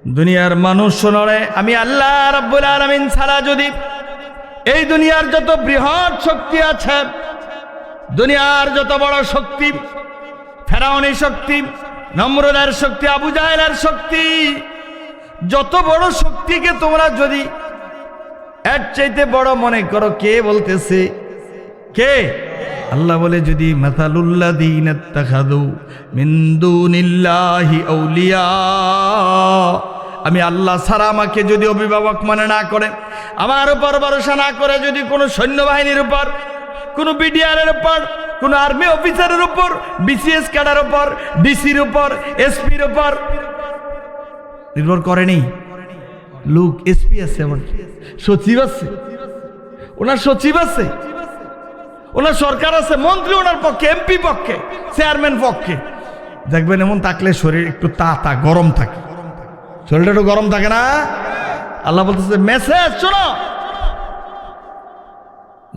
দুনিয়ার মানুষ শোনরে, আমি আল্লাহ রাব্বুল আলামিন ছাড়া যদি এই দুনিয়ার যত বৃহৎ শক্তি আছে, দুনিয়ার যত বড় শক্তি, ফেরাউনের শক্তি, নমরুদের শক্তি, আবু জাহেলের শক্তি, যত বড় শক্তিকে তোমরা যদি এর চাইতে বড় মনে করো, কে বলতেছে? কে? আল্লাহ বলে, যদি মাসালুল্লাযীনা ইত্তাখাযু মিন দুনিল্লাহি আউলিয়া, আমি আল্লাহ ছাড়া আমাকে যদি অভিভাবক মনে না করে, আমার উপর ভরসা না করে, যদি কোনো সৈন্যবাহিনীর উপর, কোনো বিডিআরের উপর, কোনো আর্মি অফিসারের উপর, বিসিএস ক্যাডার উপর, ডিসির উপর, এসপির উপর নির্ভর করেনি। লোক এসপি আছে, আমার সচিব আছে, ওনার সচিব আছে, ওনার সরকার আছে, মন্ত্রী ওনার পক্ষে, এমপি পক্ষে, চেয়ারম্যান পক্ষে। দেখবেন এমন থাকলে শরীর একটু তা গরম থাকে, শরীরটা একটু গরম থাকে না? আল্লাহ বলতেছে, মেসেজ শোনো,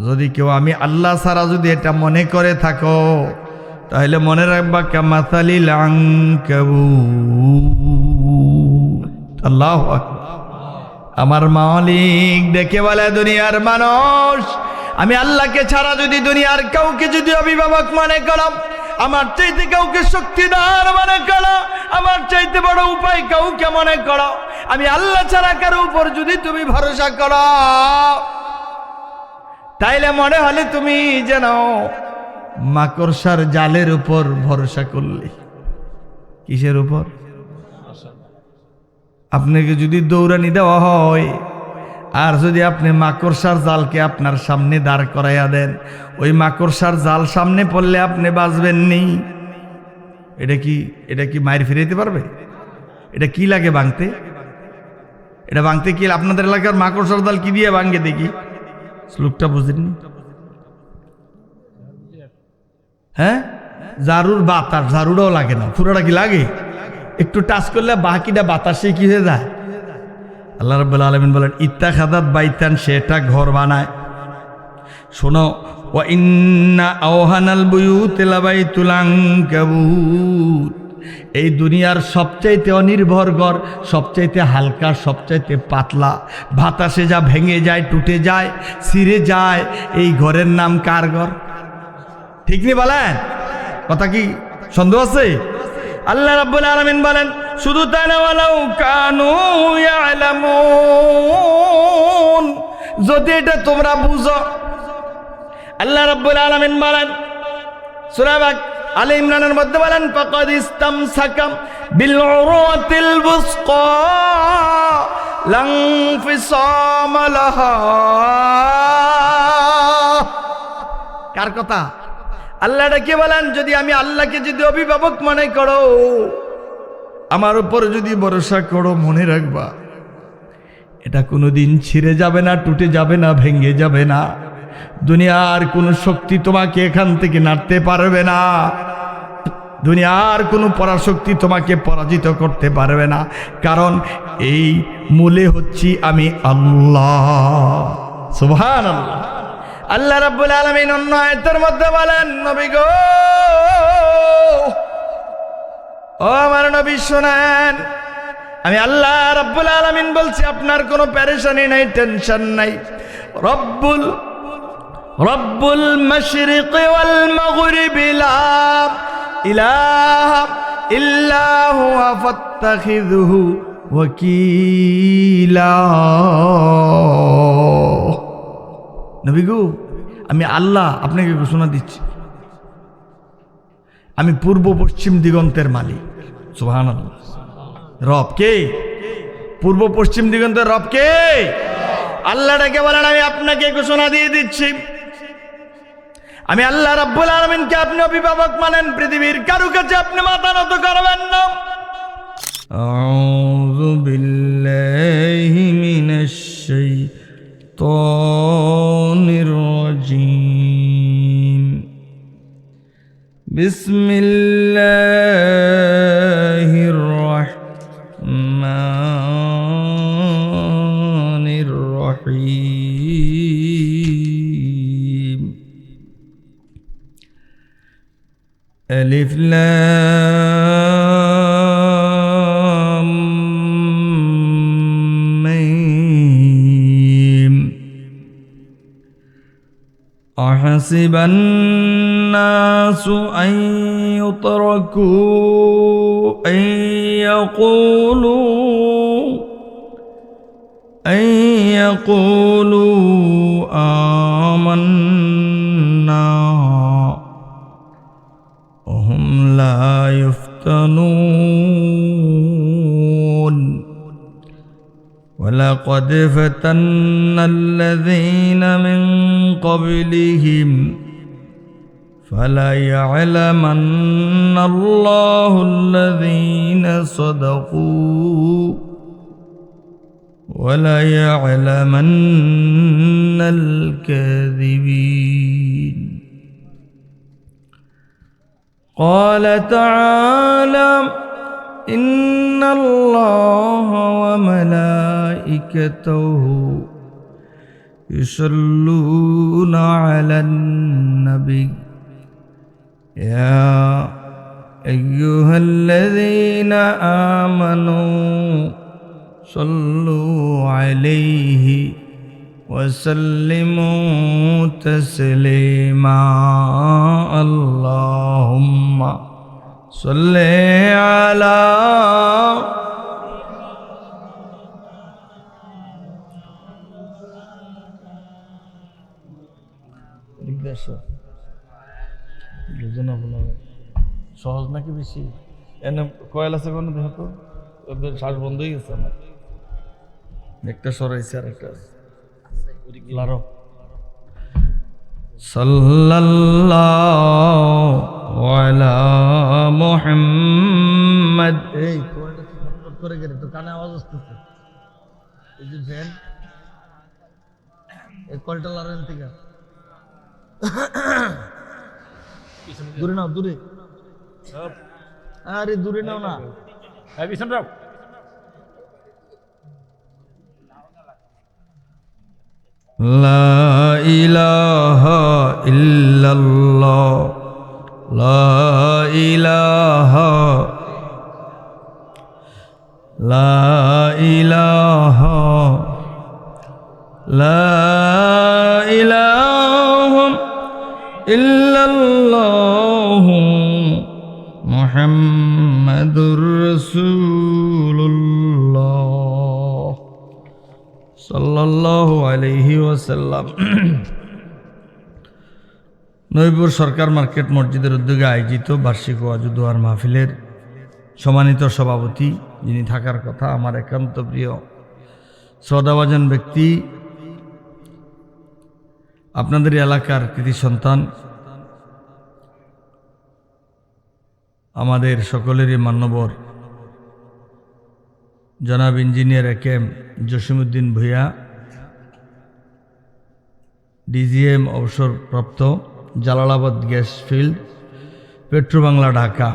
যদি কেউ আমি আল্লাহ ছাড়া যদি এটা মনে করে থাকো, তাহলে মনে রাখবা কামাসালিল আনকাবুত। আল্লাহু আকবার। আমার মালিক দেখে বলে, দুনিয়ার মানুষ, আমি আল্লাহকে ছাড়া যদি দুনিয়ার কাউকে যদি অভিভাবক মনে করো, আমার চাইতে কাউকে শক্তিদার মনে করো, আমার চাইতে বড় উপায় কাউকে মনে করো, আমি আল্লাহ ছাড়া কারো উপর যদি তুমি ভরসা করো, তাইলে মনে হলে তুমি যেন মাকড়সার জালের উপর ভরসা করলে। কিসের উপর? আপনাকে যদি দৌড়ানি দেওয়া হয়, আর যদি আপনি মাকড়সার জালকে আপনার সামনে দাঁড় করাইয়া দেন, ওই মাকড়সার জাল সামনে পড়লে আপনি বাঁচবেন নি। এটা কি মায়ের ফিরাইতে পারবে? এটা কি লাগে ভাঙতে? এটা ভাঙতে কি আপনাদের এলাকার মাকড়সার জাল কি দিয়ে ভাঙে দেখি? শ্লোকটা বুঝেননি? হ্যাঁ, ঝাড়ুর বাতাস, ঝাড়ুটাও লাগে না, পুরোটা কি লাগে? একটু টাচ করলে বাকিটা বাতাসে কি হয়ে যায়? আল্লাহ রাব্বুল আলামিন বলেন, ইত্তাখাযাত বাইতান, সেটা ঘর বানায়। শোনো, ওয়া ইন্না আওহানাল বুয়ুতি লাবাইতুল আনকাবুত, এই দুনিয়ার সবচাইতে অনির্ভর ঘর, সবচাইতে হালকা, সবচাইতে পাতলা, বাতাসে যা ভেঙে যায়, টুটে যায়, ছিঁড়ে যায়, এই ঘরের নাম কার ঘর? ঠিক নি বলেন? কথা কি সন্দেহ আছে? আল্লাহ রাব্বুল আলামিন বলেন, শুধু তাই না, ওয়ালাউ কানু ইয়ালামুন, যদি এটা তোমরা বুঝো। আল্লাহ রাব্বুল আলামিন বলেন সূরা আলে ইমরানের মধ্যে বলেন, ফাকাদ ইসতামসাকা বিল উরওয়াতিল বুসকা লান ফিসামা লাহা। কার কথা? আল্লাহ ডেকে বলেন, যদি আমি আল্লাহকে যদি অভিভাবক মনে করো, আমার উপর যদি ভরসা করো, মনে রাখবা এটা কোনোদিন ছিঁড়ে যাবে না, টুটে যাবে না, ভেঙে যাবে না। দুনিয়ার কোনো শক্তি তোমাকে এখান থেকে নাড়তে পারবে না, দুনিয়ার কোনো পরাশক্তি তোমাকে পরাজিত করতে পারবে না, কারণ এই মূলে হচ্ছি আমি আল্লাহ। সুবহানাল্লাহ। আল্লাহ রাব্বুল আলামিন অন্য আয়াতের মধ্যে বলেন, নবী গো, ও আমার নবী শুনেন, আমি আল্লাহ রাব্বুল আলামিন বলছি, আপনার কোনো পেরেশানি নাই, টেনশন নাই। রব্বুল মাশরিকি ওয়াল মাগরিবি লা ইলাহা ইল্লা হুয়া ফাত্তাখিযুহু ওয়াকিলা। নবী গো, আমি আল্লাহ আপনাকে ঘোষণা দিচ্ছি, আমি পূর্ব পশ্চিম দিগন্তের মালিক। সুবহানাল্লাহ। রব কে? পূর্ব পশ্চিম দিগন্তের রব কে? আল্লাহ ডেকে বলেন, আমি আপনাকে ঘোষণা দিয়ে দিচ্ছি, আমি আল্লাহ রাব্বুল আলামিনকে আপনি অভিভাবক মানেন, পৃথিবীর কারো কাছে আপনি মাথা নত করবেন না। আউযু বিল্লাহি মিনাশ শাইতানির রাজীম। বিসমিল্লাহির রাহমানির রহিম। আলিফ লাম أحسب الناس أن يتركوا أن يقولوا آمنا وهم لا يفتنون ولقد فتنا الذين من قبلهم فليعلمن الله الذين صدقوا وليعلمن الكاذبين قال تعالى إن الله وملائكته يصلون على النبي يا أيها الذين آمنوا صلوا عليه وسلموا تسليما اللهم صل على সহজ নাকি বেশি এনে কয়েল আছে কোনো দেখো তো ওদের শ্বাস বন্ধ হয়ে গেছে আমার একটা সরাইছে আর একটা লারো সাল্লাল্লাহু আলা মুহাম্মদ এই কয়েলটা কি ফটফট করে গেলে তো কানে আওয়াজ আসতেছে এই যে ফ্যান এই কয়েলটা লারেন থেকে দূরে নাও দূরে আরে দূরে নাও না পিছন রাও লা ইলাহা ইল্লাল্লাহ লা ইলাহা লা ইলাহা লা ইলাহা ইল্লাল্লাহ মুহাম্মাদুর রাসূলুল্লাহ সাল্লাল্লাহু আলাইহি ওয়াসাল্লাম। নবীপুর সরকার মার্কেট মসজিদের উদ্যোগে আয়োজিত বার্ষিক ওয়াজ ও দোয়ার মাহফিলের সম্মানিত সভাপতি, যিনি থাকার কথা, আমার একান্ত প্রিয় শ্রদ্ধাভাজন ব্যক্তি, আপনাদের এলাকার কৃতি সন্তান, আমাদের সকলেরই মান্যবর জনাব engineer AKM Jasimuddin Bhuiyan, DGM অবসরপ্রাপ্ত, জালালাবাদ গ্যাস ফিল্ড, পেট্রোবাংলা, ঢাকা,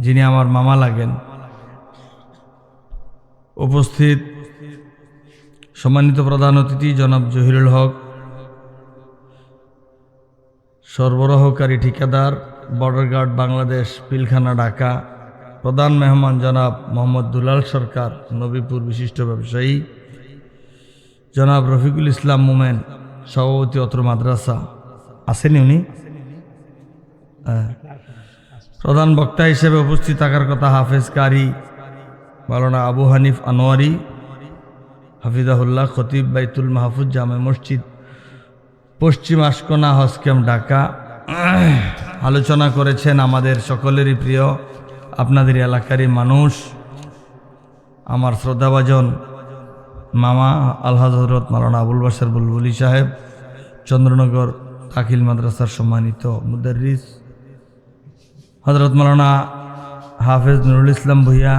যিনি আমার মামা লাগেন, উপস্থিত সম্মানিত প্রধান অতিথি জনাব জহিরুল হক, সরবরাহকারী ঠিকাদার, বর্ডার গার্ড বাংলাদেশ, পিলখানা, ঢাকা, প্রধান মেহমান জনাব মোহাম্মদ দুলাল সরকার, নবীপুর বিশিষ্ট ব্যবসায়ী, জনাব রফিকুল ইসলাম মোমেন, সভাপতি অত্র মাদ্রাসা, আসেনি উনি? প্রধান বক্তা হিসেবে উপস্থিত থাকার কথা হাফেজ কারি মাওলানা আবু হানিফ আনোয়ারি হাফিজাহুল্লাহ, খতিব বাইতুল মাহফুজ জামে মসজিদ, পশ্চিম আশকোনা, হজ ক্যাম্প, ঢাকা। আলোচনা করেছেন আমাদের সকলেরই প্রিয়, আপনাদের এলাকারই মানুষ, আমার শ্রদ্ধাভাজন মামা আলহাজ হযরত মাওলানা আবুল বাশার বুলবুলি সাহেব, চন্দ্রনগর দাখিল মাদ্রাসার সম্মানিত মুদাররিস হযরত মাওলানা হাফেজ নুরুল ইসলাম ভূঁইয়া।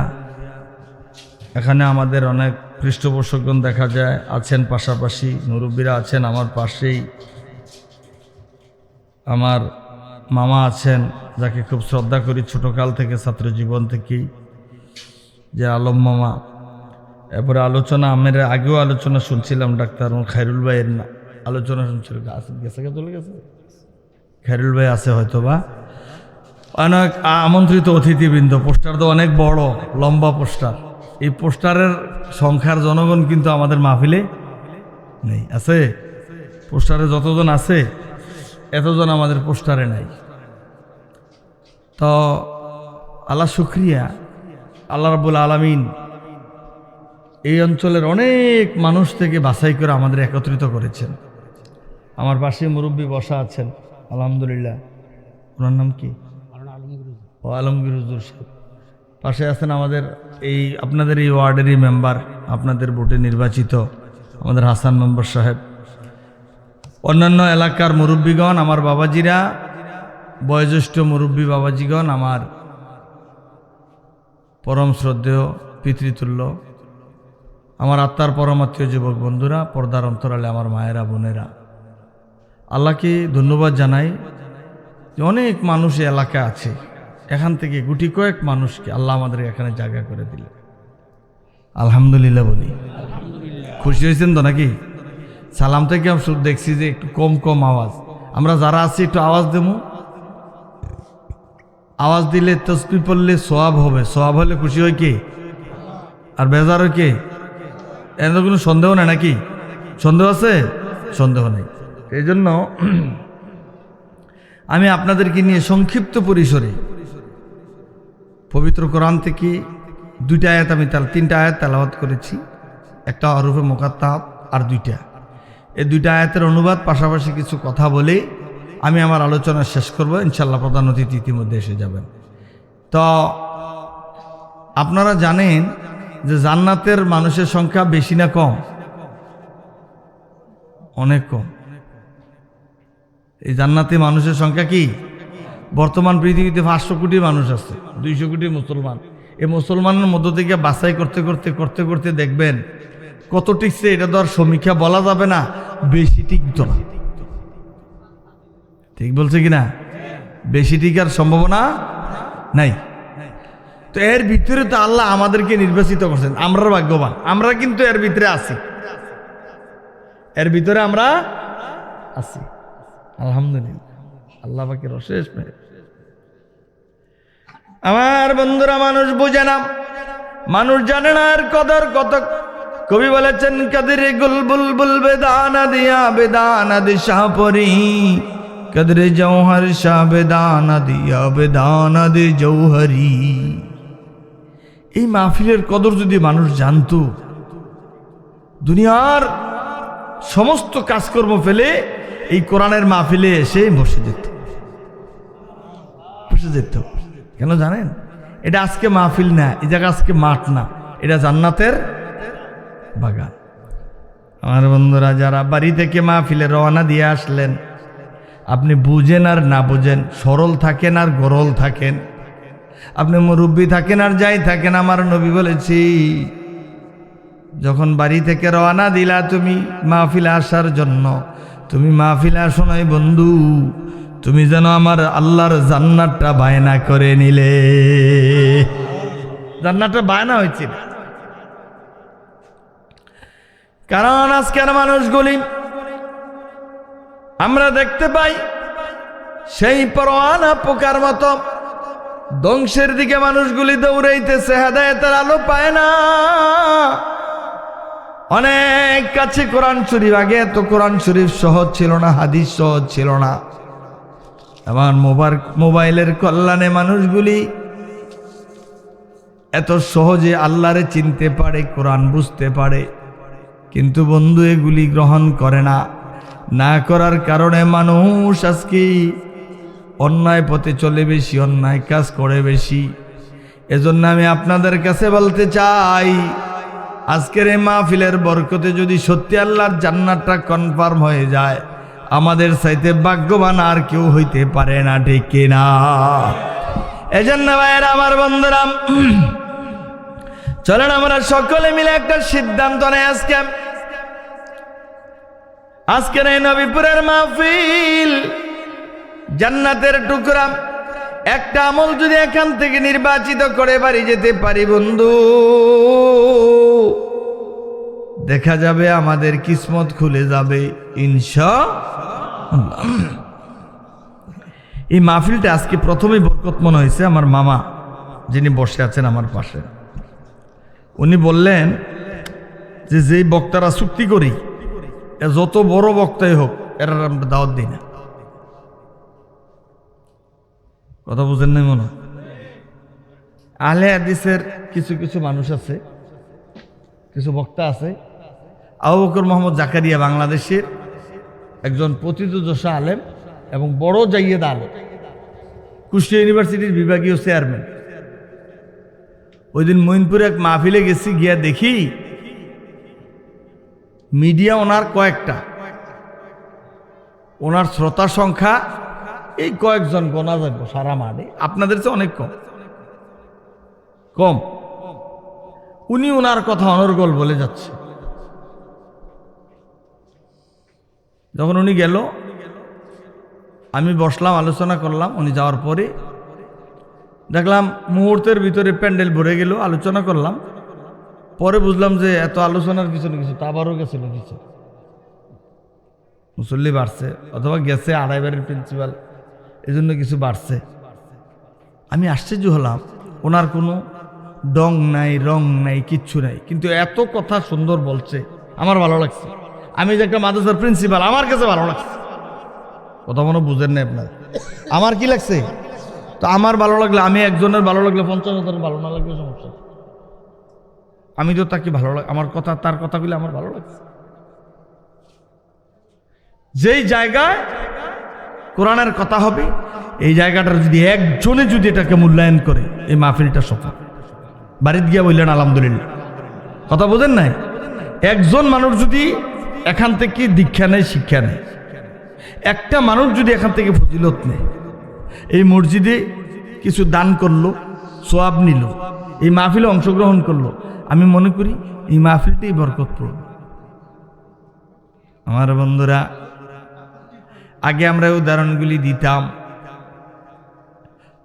এখানে আমাদের অনেক পৃষ্ঠপোষকগণ দেখা যায় আছেন, পাশাপাশি মুরব্বীরা আছেন, আমার পাশেই আমার মামা আছেন, যাকে খুব শ্রদ্ধা করি ছোটকাল থেকে, ছাত্র জীবন থেকেই, যে আলম মামা। এরপরে আলোচনা, আমরা আগেও আলোচনা শুনছিলাম, ডাক্তার খায়রুল ভাইয়ের আলোচনা শুনছিল, গেছে চলে গেছে, খায়রুল ভাই আছে হয়তো বা। অনেক আমন্ত্রিত অতিথিবৃন্দ, পোস্টার তো অনেক বড় লম্বা পোস্টার, এই পোস্টারের সংখ্যার জনগণ কিন্তু আমাদের মাহফিলে নেই, আছে পোস্টারে যতজন আছে এতজন আমাদের পোস্টারে নাই। তো আল্লাহ শুকরিয়া, আল্লাহ রাব্বুল আলামিন এই অঞ্চলের অনেক মানুষ থেকে বাছাই করে আমাদের একত্রিত করেছেন। আমার পাশে মুরব্বী বসা আছেন, আলহামদুলিল্লাহ। ওনার নাম কি? ও আলমগীর হুজুর সাহেব। পাশে আছেন আমাদের এই আপনাদের এই ওয়ার্ডেরই মেম্বার, আপনাদের ভোটে নির্বাচিত আমাদের হাসান মেম্বার সাহেব, অন্যান্য এলাকার মুরব্বীগণ, আমার বাবাজিরা, বয়োজ্যেষ্ঠ মুরব্বী বাবাজিগণ, আমার পরম শ্রদ্ধেয় পিতৃতুল্য, আমার আত্মার পরমাত্মীয় যুবক বন্ধুরা, পর্দার অন্তরালে আমার মায়েরা, বোনেরা, আল্লাহকে ধন্যবাদ জানাই যে অনেক মানুষ এই এলাকায় আছে। এখান থেকে গুটি কয়েক মানুষকে আল্লাহ আমাদের এখানে জায়গা করে দিল, আলহামদুলিল্লাহ বলি। খুশি হয়েছেন তো নাকি? সালাম থেকে আমি শুধু দেখছি যে একটু কম কম আওয়াজ। আমরা যারা আছি একটু আওয়াজ দেব, আওয়াজ দিলে তসবিহ পড়লে সওয়াব হবে, সওয়াব হলে খুশি হয় কে? আর বেজার হয় কে? এর কোনো সন্দেহ নেই নাকি? সন্দেহ আছে? সন্দেহ নেই। এই জন্য আমি আপনাদেরকে নিয়ে সংক্ষিপ্ত পরিসরে পবিত্র কোরআন থেকে দুইটা আয়াত, আমি তিনটা আয়াত তেলাওয়াত করেছি, একটা হরফে মুকাত্তাব আর দুইটা। এই দুইটা আয়াতের অনুবাদ পাশাপাশি কিছু কথা বলে আমি আমার আলোচনা শেষ করব। ইনশাআল্লাহ প্রধান অতিথি ইতিমধ্যে এসে যাবেন। তো আপনারা জানেন যে জান্নাতের মানুষের সংখ্যা বেশি না কম? অনেক কম। এই জান্নাতে মানুষের সংখ্যা কি? বর্তমান পৃথিবীতে 500 কোটি মানুষ আছে, 200 কোটি মুসলমান। এই মুসলমানের মধ্য থেকে বাছাই করতে করতে করতে করতে দেখবেন কত টিকছে এটা তো আর সমীক্ষা বলা যাবে না, বেশি টিকত না। ঠিক বলছে কিনা? বেশি টিকার সম্ভাবনা নাই। তো এর ভিতরে তো আল্লাহ আমাদেরকে নির্বাচিত করছেন, আমরা ভাগ্যবান। আমরা কিন্তু এর ভিতরে আছি, এর ভিতরে আমরা আছি, আলহামদুলিল্লাহ। আল্লাহ পাকের অশেষ মেহের। আমার বন্ধুরা, মানুষ বুঝে না, মানুষ জানে না আর কদর কত। কবি বলেছেন, কদরে গুল বুলবুল বেদানা দিয়া বেদানা দি শাহপরি, কদরে জৌহর শাহ বেদানা দিয়া বেদানা দি জৌহরি। এই মাহফিলের কদর যদি মানুষ জানতো, দুনিয়ার সমস্ত কাজকর্ম ফেলে এই কোরআনের মাহফিলে এসে বসে যেত, বসে যেত। কেন জানেন? এটা আজকে মাহফিল না, এই জায়গা আজকে মাঠ না, এটা জান্নাতের বাগান। আমার বন্ধুরা, যারা বাড়ি থেকে মাহফিলে রওনা দিয়ে আসলেন, আপনি বুঝেন আর না বুঝেন, সরল থাকেন আর গরল থাকেন, আপনি মুরব্বী থাকেন আর যাই থাকেন, আমার নবী বলেছি, যখন বাড়ি থেকে রওনা দিলা তুমি মাহফিলে আসার জন্য, তুমি মাহফিলে আসো নাই বন্ধু, তুমি যেন আমার আল্লাহর জান্নাতটা বায়না করে নিলে। জান্নাতটা বায়না হয়েছিল। কারণ আজকের মানুষগুলি আমরা দেখতে পাই সেই পরোয়ানা পোকার মতো ধ্বংসের দিকে মানুষগুলি দৌড়াইতেছে, হেদায়েতের আলো পায় না। অনেক কাছে কোরআন শরীফ, আগে এত কোরআন শরীফ সহজ ছিল না, হাদিস সহজ ছিল না। আমার মোবাইলের কল্যাণে মানুষগুলি এত সহজে আল্লাহরে চিনতে পারে, কোরআন বুঝতে পারে, কিন্তু বন্ধু এগুলি গ্রহণ করে না। না করার কারণে মানুষ আজকে অন্যায় পথে চলে বেশি, অন্যায় কাজ করে বেশি। এজন্য আমি আপনাদের কাছে বলতে চাই, আজকের এই মাহফিলের বরকতে যদি সত্যি আল্লাহর জান্নাতটা কনফার্ম হয়ে যায়, আমাদের চাইতে ভাগ্যবান আর কেউ হইতে পারে না, ঠিক কিনা? এজন্য ভাইয়েরা, আমার বন্ধুরা, চলেন আমরা সকলে মিলে একটা সিদ্ধান্ত নেই। আজকের এই নবীপুরের মাহফিল জান্নাতের টুকরা, একটা আমল যদি এখান থেকে নির্বাচিত করে বাড়ি যেতে পারি বন্ধু, দেখা যাবে আমাদের কিসমত খুলে যাবে ইনশাআল্লাহ। এই মাহফিলটা আজকে প্রথমেই বরকত মনে হয়েছে আমার মামা, যিনি বসে আছেন আমার পাশে। উনি বললেন যে যেই বক্তারা চুক্তি করি, যত বড় বক্তাই হোক, এরা আমরা দাওয়াত দিই না। কথা বুঝেন নাই মনে হয়? আহলে হাদিসের কিছু কিছু মানুষ আছে, কিছু বক্তা আছে। আবু বকর মোহাম্মদ জাকারিয়া বাংলাদেশের একজন প্রথিতযশা আলেম এবং বড় জাইয়েদ আলেম, কুষ্টিয়া ইউনিভার্সিটির বিভাগীয় চেয়ারম্যান। ওই দিন মঈনপুরে এক মাহফিলে গেছি, গিয়া দেখি মিডিয়া ওনার কয়েকটা, ওনার শ্রোতা সংখ্যা এই কয়েকজন গোনা যাবে সারা মাঠে, আপনাদের চেয়ে অনেক কম কম। উনি ওনার কথা অনর্গল বলে যাচ্ছে। যখন উনি গেল, আমি বসলাম, আলোচনা করলাম। উনি যাওয়ার পরে দেখলাম মুহূর্তের ভিতরে প্যান্ডেল ভরে গেল, আলোচনা করলাম। পরে বুঝলাম যে এত আলোচনার পিছনে কিছু তাবারও গেছিল, কিছু মুসল্লি বাড়ছে, অথবা গেছে আড়াইবারের প্রিন্সিপাল, এই জন্য কিছু বাড়ছে। আমি আশ্চর্য হলাম, ওনার কোনো ডং নাই, রং নাই, কিচ্ছু নাই, কিন্তু এত কথা সুন্দর বলছে, আমার ভালো লাগছে। আমি যে একটা মাদ্রাসার প্রিন্সিপাল, আমার কাছে ভালো লাগছে। কথা মনে বুঝেন না আপনার? আমার কি লাগছে? তো আমার ভালো লাগলে, আমি একজনের ভালো লাগলে 50,000 ভালো না লাগলে সমস্যা। আমি তো তাকে ভালো লাগে, আমার কথা, তার কথাগুলি আমার ভালো লাগছে। যেই জায়গায় কোরআনের কথা হবে, এই জায়গাটার যদি একজনে যদি এটাকে মূল্যায়ন করে, এই মাহফিলটা সফল। বাড়িতে গিয়া বললেন আলহামদুলিল্লাহ। কথা বোঝেন নাই? একজন মানুষ যদি এখান থেকে দীক্ষা নেয়, শিক্ষা নেয়, একটা মানুষ যদি এখান থেকে ফজিলত নেয়, এই মসজিদে কিছু দান করলো, সোয়াব নিল, এই মাহফিলে অংশগ্রহণ করলো, আমি মনে করি এই মাহফিলটাই বরকতপূর্ণ। আমার বন্ধুরা, আগে আমরা উদাহরণগুলি দিতাম।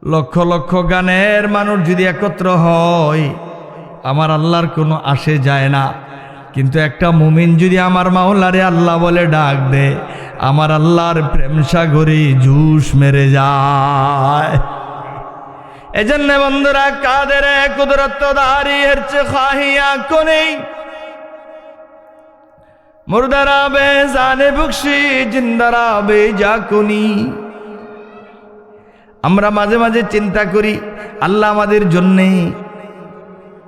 লক্ষ লক্ষ গানের মানুষ যদি একত্র হয়, আমার আল্লাহর কোনো আসে যায় না। কিন্তু একটা মুমিন যদি আমার মাওলারে আল্লাহ বলে ডাক দে, আমার আল্লাহর প্রেম সাগরে জুস মেরে যায়। এজন্য বন্ধুরা, কাদের কুদরত দারি হচ্ছে খাহিয়া কোনে, মুর্দারা বে জানে বখশি, জিন্দারা বে জাকুনি। আমরা মাঝে মাঝে চিন্তা করি আল্লাহ আমাদের জন্যে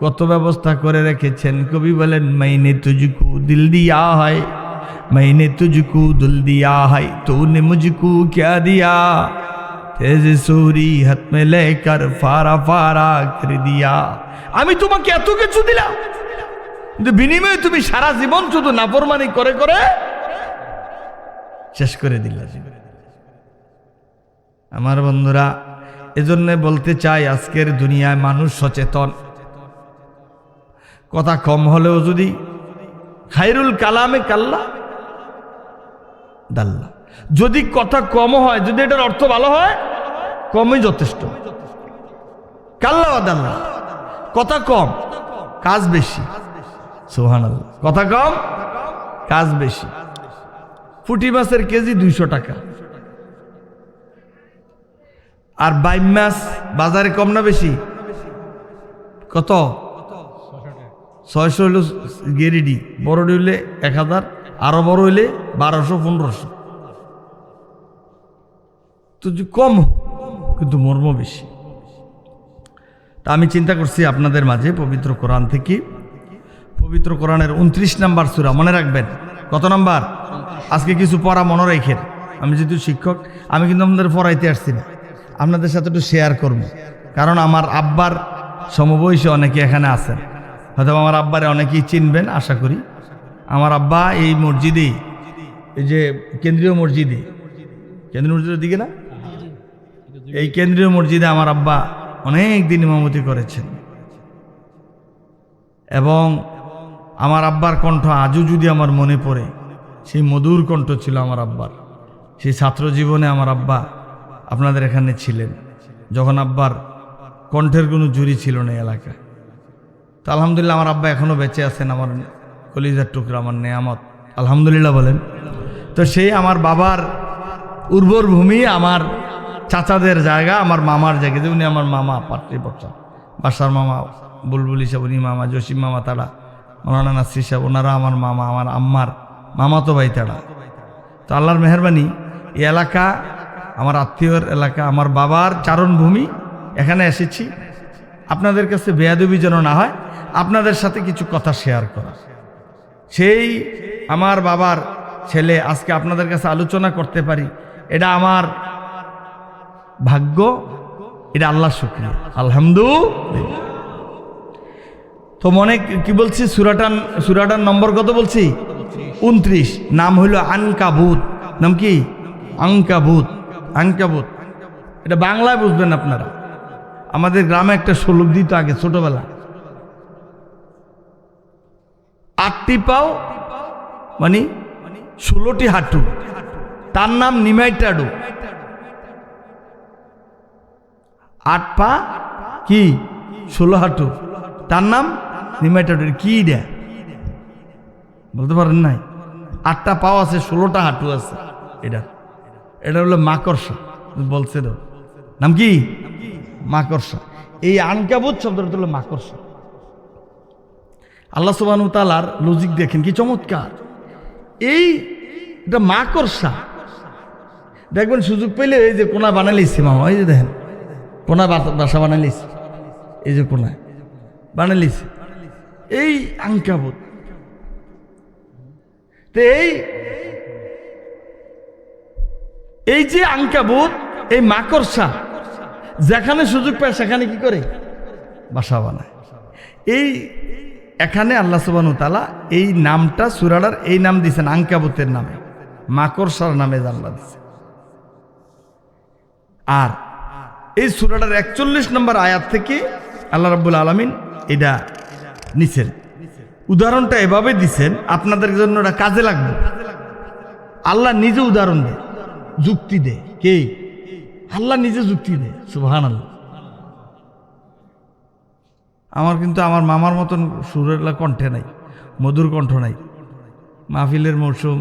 কত ব্যবস্থা করে রেখেছেন। কবি বলেন, মাইনে তুঝকো দিল দিয়া হয়, মাইনে তুঝকো দিল দিয়া হয়, তूने मुझको क्या दिया, तेरे सूरी हाथ में लेकर फारा फारा कर दिया। আমি তোমাকে এত কিছু দিলাম, কিন্তু বিনিময়ে তুমি সারা জীবন শুধু নাফরমানি করে করে শেষ করে দিলা। আমার বন্ধুরা, এজন্য বলতে চাই, আজকের দুনিয়ায় মানুষ সচেতন। কথা কম হলেও যদি খায়রুল কালামে কাল্লা দাল্লা, যদি কথা কম হয়, যদি এটার অর্থ ভালো হয়, কমই যথেষ্ট। কাল্লা বা দাল্লা, কথা কম কাজ বেশি। সুবহানাল্লাহ। কথা কম কাজ বেশি। পুঁটি মাছের কেজি 200 টাকা, আর বাইম মাছ বাজারে কম না বেশি? কত? 600 হইল গেরিডি, বড়ডি হইলে 1000, আরো বড় হইলে 1200-1500। তো কম কিন্তু মর্ম বেশি। তা আমি চিন্তা করছি আপনাদের মাঝে পবিত্র কোরআন থেকে, পবিত্র কোরআনের 29 নম্বর সূরা, মনে রাখবেন কত নাম্বার? আজকে কিছু পড়া মনে রাখেন। আমি যেহেতু শিক্ষক, আমি কিন্তু আপনাদের পড়াইতে আসছি না, আপনাদের সাথে একটু শেয়ার করব। কারণ আমার আব্বার সমবয়সী অনেকে এখানে আছেন, হয়তো আমার আব্বারে অনেকেই চিনবেন আশা করি। আমার আব্বা এই মসজিদে, এই যে কেন্দ্রীয় মসজিদে, কেন্দ্রীয় মসজিদের দিকে না, এই কেন্দ্রীয় মসজিদে আমার আব্বা অনেক দিন ইমামতি করেছেন। এবং আমার আব্বার কণ্ঠ আজও যদি আমার মনে পড়ে, সেই মধুর কণ্ঠ ছিল আমার আব্বার। সেই ছাত্র জীবনে আমার আব্বা আপনাদের এখানে ছিলেন, যখন আব্বার কণ্ঠের কোনো জুরি ছিল না এলাকায়। তো আলহামদুলিল্লাহ আমার আব্বা এখনও বেঁচে আছেন, আমার কলিজার টুকরা, আমার নেয়ামত, আলহামদুলিল্লাহ বলেন। তো সেই আমার বাবার উর্বর ভূমি, আমার চাচাদের জায়গা, আমার মামার জায়গা, যে উনি আমার মামা, পাত্রী বর্ষা, বাসার মামা বুলবুল সাহেব, উনি মামা, জসিম মামা তারা, মৌলানা নাসির সাহেব, ওনারা আমার মামা, আমার আম্মার মামা তো ভাই তারা। তো আল্লাহর মেহেরবানি এই এলাকা আমার আত্মীয়র এলাকা, আমার বাবার চারণভূমি, এখানে এসেছি আপনাদের কাছে বেয়াদবি যেন না হয়, আপনাদের সাথে কিছু কথা শেয়ার করা। সেই আমার বাবার ছেলে আজকে আপনাদের কাছে আলোচনা করতে পারি, এটা আমার ভাগ্য, এটা আল্লাহর শুকরিয়া, আলহামদুলিল্লাহ। তো মনে কি বলছি, সূরাটার নম্বর কত বলছি? 29। নাম হইল আনকাবুত। নাম কি? আনকাবুত। আনকাবুত এটা বাংলায় বুঝবেন আপনারা। আমাদের গ্রামে একটা শ্লোক দিত আগে ছোটবেলা, 8টি পাও মানে 16টি হাঁটু, তার নাম নিমাইটাডু। 8 পা কি 16 হাঁটু, তার নাম নিমাইটাডু। কি দেয় বলতে পারেন নাই? 8টা পাও আছে, 16টা হাঁটু আছে। এটা হলো মাকড়সা। বলছে তো নাম কি? মাকড়সা। এই আনকাবুত শব্দটা হলো মাকড়সা। আল্লাহ সুবহানাহু ওয়া তাআলার লজিক দেখেন কি চমৎকার। এটা মাকড়সা, দেখবেন সুযোগ পেলে এই যে কোনা বানাইলিছে মামা, এই যে দেখেন কোনা বাসা বানাইলিছে, এই যে কোনায় বানাইলিছে এই আনকাবুত। তো এই যে আনকাবুত, এই মাকড়সা যেখানে সুযোগ পায় সেখানে কি করে? বাসা বানায়। এখানে আল্লাহ সুবহানাহু ওয়া তাআলা এই নামটা, সূরাটার এই নাম দিয়েছেন আনকাবুতের নামে, মাকড়সার নামে আল্লাহ দিয়েছেন। আর এই সূরাটার 41 নম্বর আয়াত থেকে আল্লাহ রাব্বুল আলামিন এটা নিছেন। উদাহরণটা এভাবে দিছেন আপনাদের জন্য, এটা কাজে লাগবে। আল্লাহ নিজে উদাহরণ দেয়, যুক্তি দেয়। কে? আল্লাহ নিজে যুক্তি দেয়। সুবহানাল্লাহ। আমার কিন্তু আমার মামার মতন সুরের কণ্ঠে নাই, মধুর কণ্ঠ নাই। মাহফিলের মৌসুম,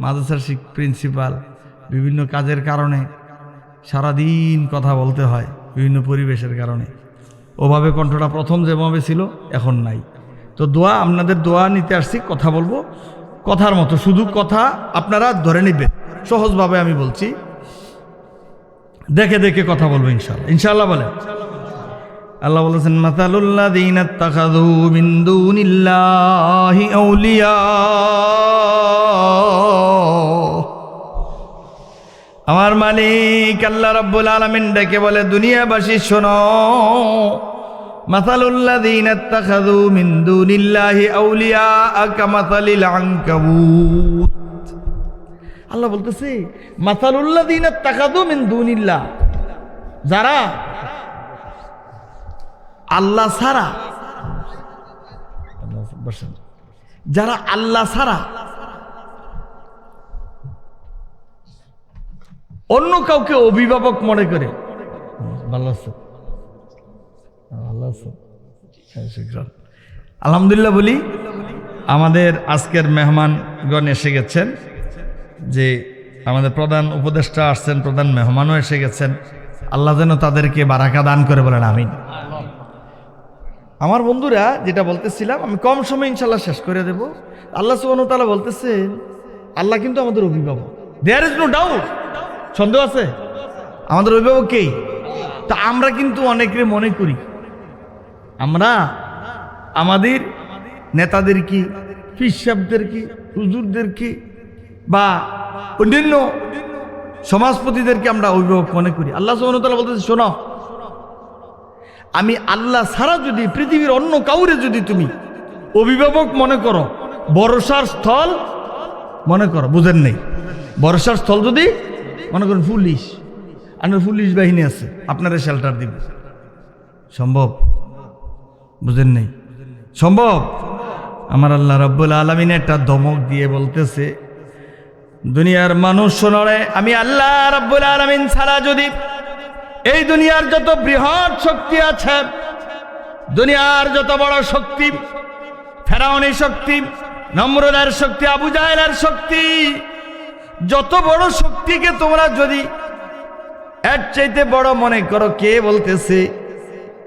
মাদ্রাসার প্রিন্সিপাল, বিভিন্ন কাজের কারণে সারাদিন কথা বলতে হয়, বিভিন্ন পরিবেশের কারণে ওভাবে কণ্ঠটা প্রথম যেভাবে ছিল এখন নাই। তো দোয়া, আপনাদের দোয়া নিতে আসছি, কথা বলবো কথার মতো, শুধু কথা আপনারা ধরে নিবেন। সহজভাবে আমি বলছি, দেখে দেখে কথা বলবো ইনশাআল্লাহ। ইনশাআল্লাহ বলেন। আল্লাহ বলেছেন, মাসালুল্লাযীনা ইত্তাখাযু মিন দুনিল্লাহি আউলিয়া। আমার মালিক আল্লাহ রাব্বুল আলামিন ডেকে বলে, দুনিয়াবাসী শোনো, মাসালুল্লাযীনা ইত্তাখাযু মিন দুনিল্লাহি আউলিয়া কামাসালিল আনকাবুত। আল্লাহ বলতেছে, মাসালুল্লাযীনা ইত্তাখাযু মিন দুনিল্লাহ, যারা আল্লাহ ছাড়া, যারা আল্লাহ ছাড়া অন্য কাউকে অভিভাবক মনে করে। আলহামদুলিল্লাহ বলি, আমাদের আজকের মেহমানগণ এসে গেছেন, যে আমাদের প্রধান উপদেষ্টা আসছেন, প্রধান মেহমানও এসে গেছেন। আল্লাহ যেন তাদেরকে বারাকা দান করে, বলেন আমিন। আমার বন্ধুরা, যেটা বলতেছিলাম, আমি কম সময় ইনশাল্লাহ শেষ করে দেব। আল্লাহ সুবহানাহু ওয়া তাআলা বলতেছেন, আল্লাহ কিন্তু আমাদের অভিভাবক। দেয়ার ইজ নো ডাউট, সন্দেহ আছে? আমাদের অভিভাবক কে? তা আমরা কিন্তু অনেকে মনে করি আমরা আমাদের নেতাদেরকে, পীর সাহেবদেরকে, হুজুরদেরকে বা অন্যান্য সমাজপতিদেরকে আমরা অভিভাবক মনে করি। আল্লাহ সুবহানাহু ওয়া তাআলা বলতেছে, শোনো, আমি আল্লাহ ছাড়া যদি পৃথিবীর অন্য কাউরে যদি তুমি অভিভাবক মনে করো, ভরসার স্থল মনে করো, বুঝেন নেই? ভরসার স্থল যদি মনে করেন পুলিশ, আপনার পুলিশ বাহিনী আছে, আপনারা শেল্টার দিবে, সম্ভব? বুঝেন নেই? সম্ভব? আমার আল্লাহ রাব্বুল আলামিন একটা ধমক দিয়ে বলতেছে, দুনিয়ার মানুষ শোনরে, আমি আল্লাহ রাব্বুল আলামিন ছাড়া যদি এই দুনিয়ার যত বৃহৎ শক্তি আছে, দুনিয়ার যত বড় শক্তি, ফেরাউনের শক্তি, নমরুদের শক্তি, আবু জাহেলের শক্তি, যত বড় শক্তিকে তোমরা যদি এর চাইতে বড় মনে করো, কে বলতেছে?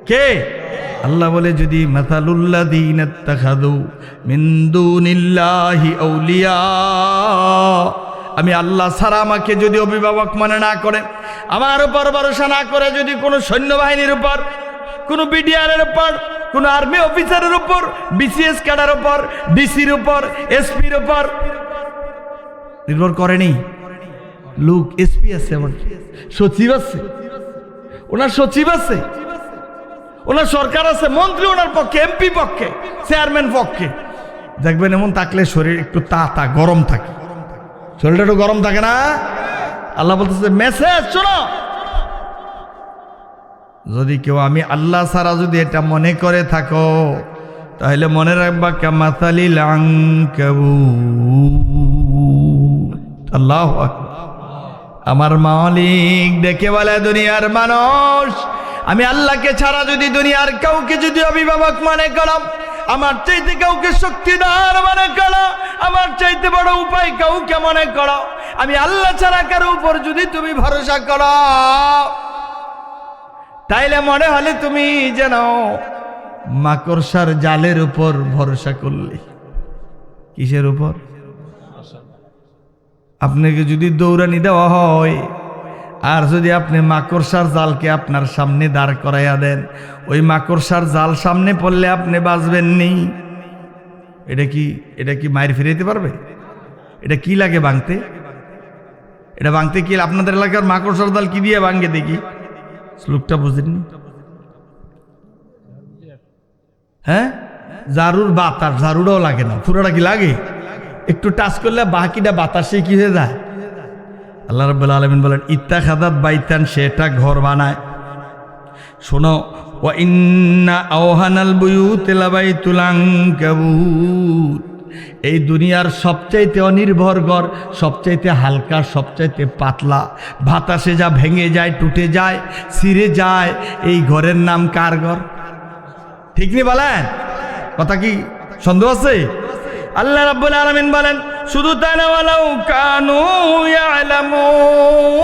কে? আল্লাহ বলে, যদি মাসালুল্লাযীনা ইত্তাখাযু মিন দুনিল্লাহি আউলিয়া, আমি আল্লাহ ছাড়া আমাকে যদি অভিভাবক মনে না করে, আমার উপর ভরসা না করে যদি কোনো সৈন্যবাহিনীর উপর, কোনো বিডিআরের উপর, কোনো আর্মি অফিসারের উপর, বিসিএস ক্যাডার উপর, ডিসির উপর, এসপির উপর নির্ভর করেনি। লোক এসপি আছে, এমন সচিব আছে, ওনার সচিব আছে, ওনার সরকার আছে, মন্ত্রী ওনার পক্ষে, এমপি পক্ষে, চেয়ারম্যান পক্ষে। দেখবেন এমন থাকলে শরীর একটু তা গরম থাকে, শরীরটা একটু গরম থাকে না? আল্লাহ বলতেছে মেসেজ শোনো, যদি কেউ আমি আল্লাহ ছাড়া যদি এটা মনে করে থাকো, তাহলে মনে রাখবা কামাসালিল আনকাবুত। আল্লাহু আকবার। আমার মালিক ডেকে বলে, দুনিয়ার মানুষ, আমি আল্লাহকে ছাড়া যদি দুনিয়ার কাউকে যদি অভিভাবক মনে করো, আমার চাইতে কাউকে শক্তিদার মনে করো, আমার চাইতে বড় উপায় কাউকে মনে করো, আমি আল্লাহ ছাড়া কারো উপর যদি তুমি ভরসা করো, তাইলে মনে হলে তুমি যেন মাকড়সার জালের উপর ভরসা করলে। কিসের উপর? আপনাকে যদি দৌড়ানি দেওয়া হয় আর যদি আপনি মাকড়সার জালকে আপনার সামনে দাঁড় করাইয়া দেন, ওই মাকড়সার জাল সামনে পড়লে আপনি বাঁচবেন নি। এটা কি মায়ের ফিরাইতে পারবে? এটা কি লাগে ভাঙতে? এটা ভাঙতে কি আপনাদের এলাকার মাকড়সার জাল কি দিয়ে ভাঙে দেখি? শ্লোকটা বুঝেননি? হ্যাঁ, ঝাড়ুর বাতাস, ঝাড়ুটাও লাগে না, পুরোটা কি লাগে? একটু টাচ করলে বাকিটা বাতাসে কি হয়ে যায়। আল্লাহ রাব্বুল আলামিন বলেন, ইত্তাখাযাত বাইতান, সেটা ঘর বানায়। শোনো, ওয়া ইন্না আওহানাল বুয়ুতি লাবাইতুল আনকাবুত, এই দুনিয়ার সবচাইতে অনির্ভর ঘর, সবচাইতে হালকা, সবচাইতে পাতলা, বাতাসে যা ভেঙে যায়, টুটে যায়, ছিঁড়ে যায়, এই ঘরের নাম কার ঘর? ঠিক নি বলেন? কথা কি সন্দেহ আছে? আল্লাহ রাব্বুল আলামিন বলেন, শুধু তাই না, ওয়ালাউ কানু ইয়ালামুন,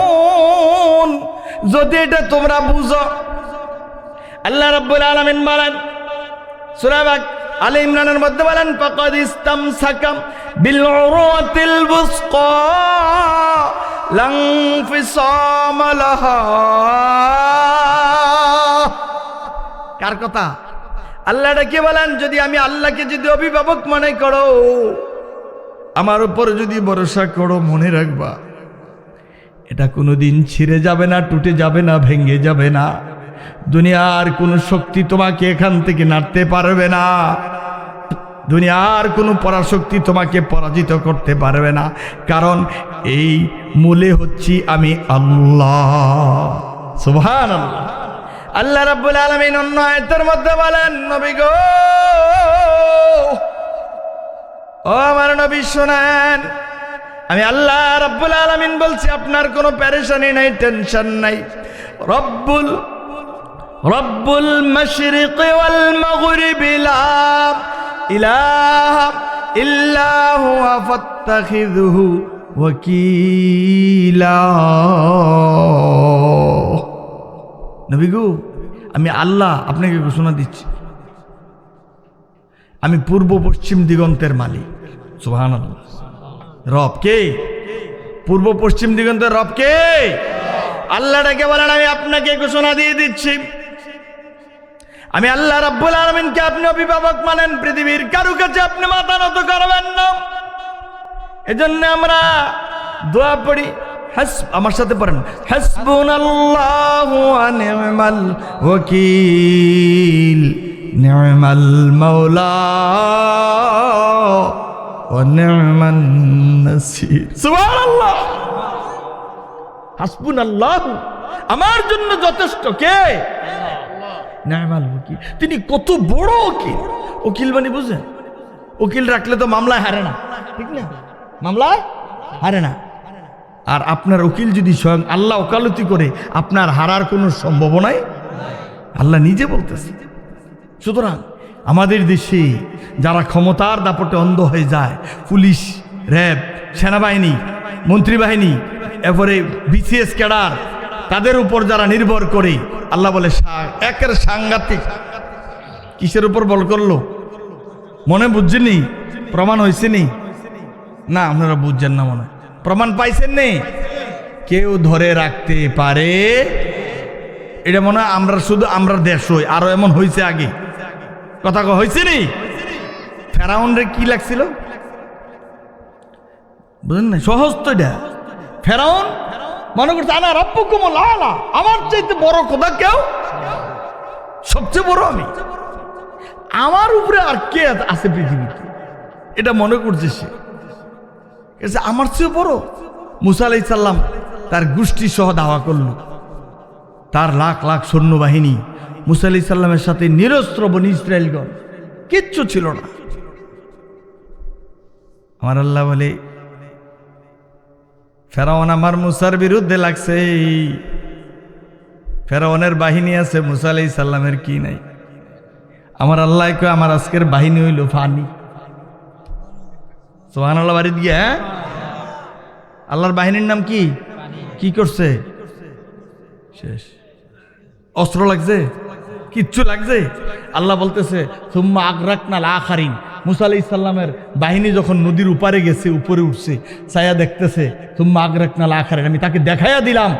যদি এটা তোমরা বুঝো। আল্লাহ রাব্বুল আলামিন বলেন সূরা আলে ইমরানের মধ্যে বলেন, ফাকাদ ইসতামসাকা বিল উরওয়াতিল বুসকা লান ফিসামা লাহা। কার কথা? আল্লাহ ডেকে বলেন, যদি আমি আল্লাহকে যদি অভিভাবক মনে করো, আমার উপর যদি ভরসা করো, মনে রাখবা এটা কোনোদিন ছিঁড়ে যাবে না, টুটে যাবে না, ভেঙে যাবে না। দুনিয়ার কোনো শক্তি তোমাকে এখান থেকে নাড়তে পারবে না, দুনিয়ার কোনো পরাশক্তি তোমাকে পরাজিত করতে পারবে না, কারণ এই মূলে হচ্ছি আমি আল্লাহ। সুবহানাল্লাহ। আল্লাহ রাব্বুল আলামিন অন্য আয়াতের মধ্যে বলেন, নবী গো, ও আমার নবী শুনেন, আমি আল্লাহ রাব্বুল আলামিন বলছি, আপনার কোনো পেরেশানি নাই, টেনশন নাই। রব্বুল মাশরিকি ওয়াল মাগরিবি লা ইলাহা ইল্লা হুয়া ফাত্তাখিযহু ওয়াকিলা। নবী গো, আমি আল্লাহ আপনাকে ঘোষণা দিচ্ছি, আমি পূর্ব পশ্চিম দিগন্তের মালিক। সুবহানাল্লাহ। রব কে? পূর্ব পশ্চিম দিগন্তের রব কে? আল্লাহ ডেকে বলেন, আমি আপনাকে ঘোষণা দিয়ে দিচ্ছি, আমি আল্লাহ রাব্বুল আলামিনকে আপনি অভিভাবক মানেন, পৃথিবীর কারো কাছে আপনি মাথা নত করবেন না। এজন্য আমরা দোয়া পড়ি, আমার সাথে পড়েন, হাসবুনাল্লাহু ওয়া নি'মাল ওয়াকিল, নি'মাল মাওলা ওয়া নি'মান নাসির। সুবহানাল্লাহ। হাসবুনাল্লাহু, আমার জন্য যথেষ্ট কে? নি'মাল ওয়াকিল, তিনি কত বড় উকিল। উকিল মানে বুঝেন? উকিল রাখলে তো মামলায় হারে না, ঠিক না? মামলায় হারে না। আর আপনার উকিল যদি স্বয়ং আল্লাহ ওকালতি করে, আপনার হারার কোনো সম্ভাবনাই আল্লাহ নিজে বলতেছে। সুতরাং আমাদের দেশে যারা ক্ষমতার দাপটে অন্ধ হয়ে যায়, পুলিশ, র্যাব, সেনাবাহিনী, মন্ত্রীবাহিনী, এরপরে বিসিএস ক্যাডার, তাদের উপর যারা নির্ভর করে, আল্লাহ বলে একের সাংঘাতিক। কিসের উপর বল করলো? মনে বুঝছেনি? প্রমাণ হয়েছে নি? না, আপনারা বুঝছেন না মনে হয়। প্রমাণ পাইছেন নে? কেউ ধরে রাখতে পারে? এটা মনে হয় আমরা শুধু আমরা দেশ হই, আরো এমন হয়েছে আগে। কথা হয়েছে নি? ফেরাউন রে কি লাগছিল বুঝলেন না? সহজ তো এটা। ফেরাউন মনে করছে আনা রাব্বুকুমুল আলা, আমার চাইতে বড় খোদা কেউ, সবচেয়ে বড় আমি, আমার উপরে আর কে আছে পৃথিবীতে, এটা মনে করছে সে। আমার চেয়ে বড়। মুসা আলাইহিস সালাম তার গোষ্ঠী সহ দাওয়া করল, তার লাখ লাখ সৈন্যবাহিনী মুসা আলাইহিস সালামের সাথে নিরস্ত্র বনি ইসরায়েলগণ, কিচ্ছু ছিল না। আমার আল্লাহ বলে ফেরাউন আমার মুসার বিরুদ্ধে লাগছে, ফেরাউনের বাহিনী আছে, মুসা আলাইহিস সালামের কি নাই। আমার আল্লাহ কয় আমার আজকের বাহিনী হইল ফানি। সুবহানাল্লাহ বাড়ি দিয়ে। হ্যাঁ, আল্লাহর বাহিনীর নাম কি? কি করছে? শেষ। অস্ত্র লাগছে? কিচ্ছু লাগছে? আল্লাহ বলতেছে সুম্মা আগরাকনাল আখারিন। মুসা আলাইহিস সালামের বাহিনী যখন নদীর উপারে গেছে, উপরে উঠছে, ছায়া দেখতেছে, সুম্মা আগরাকনাল আখারিন, আমি তাকে দেখাইয়া দিলাম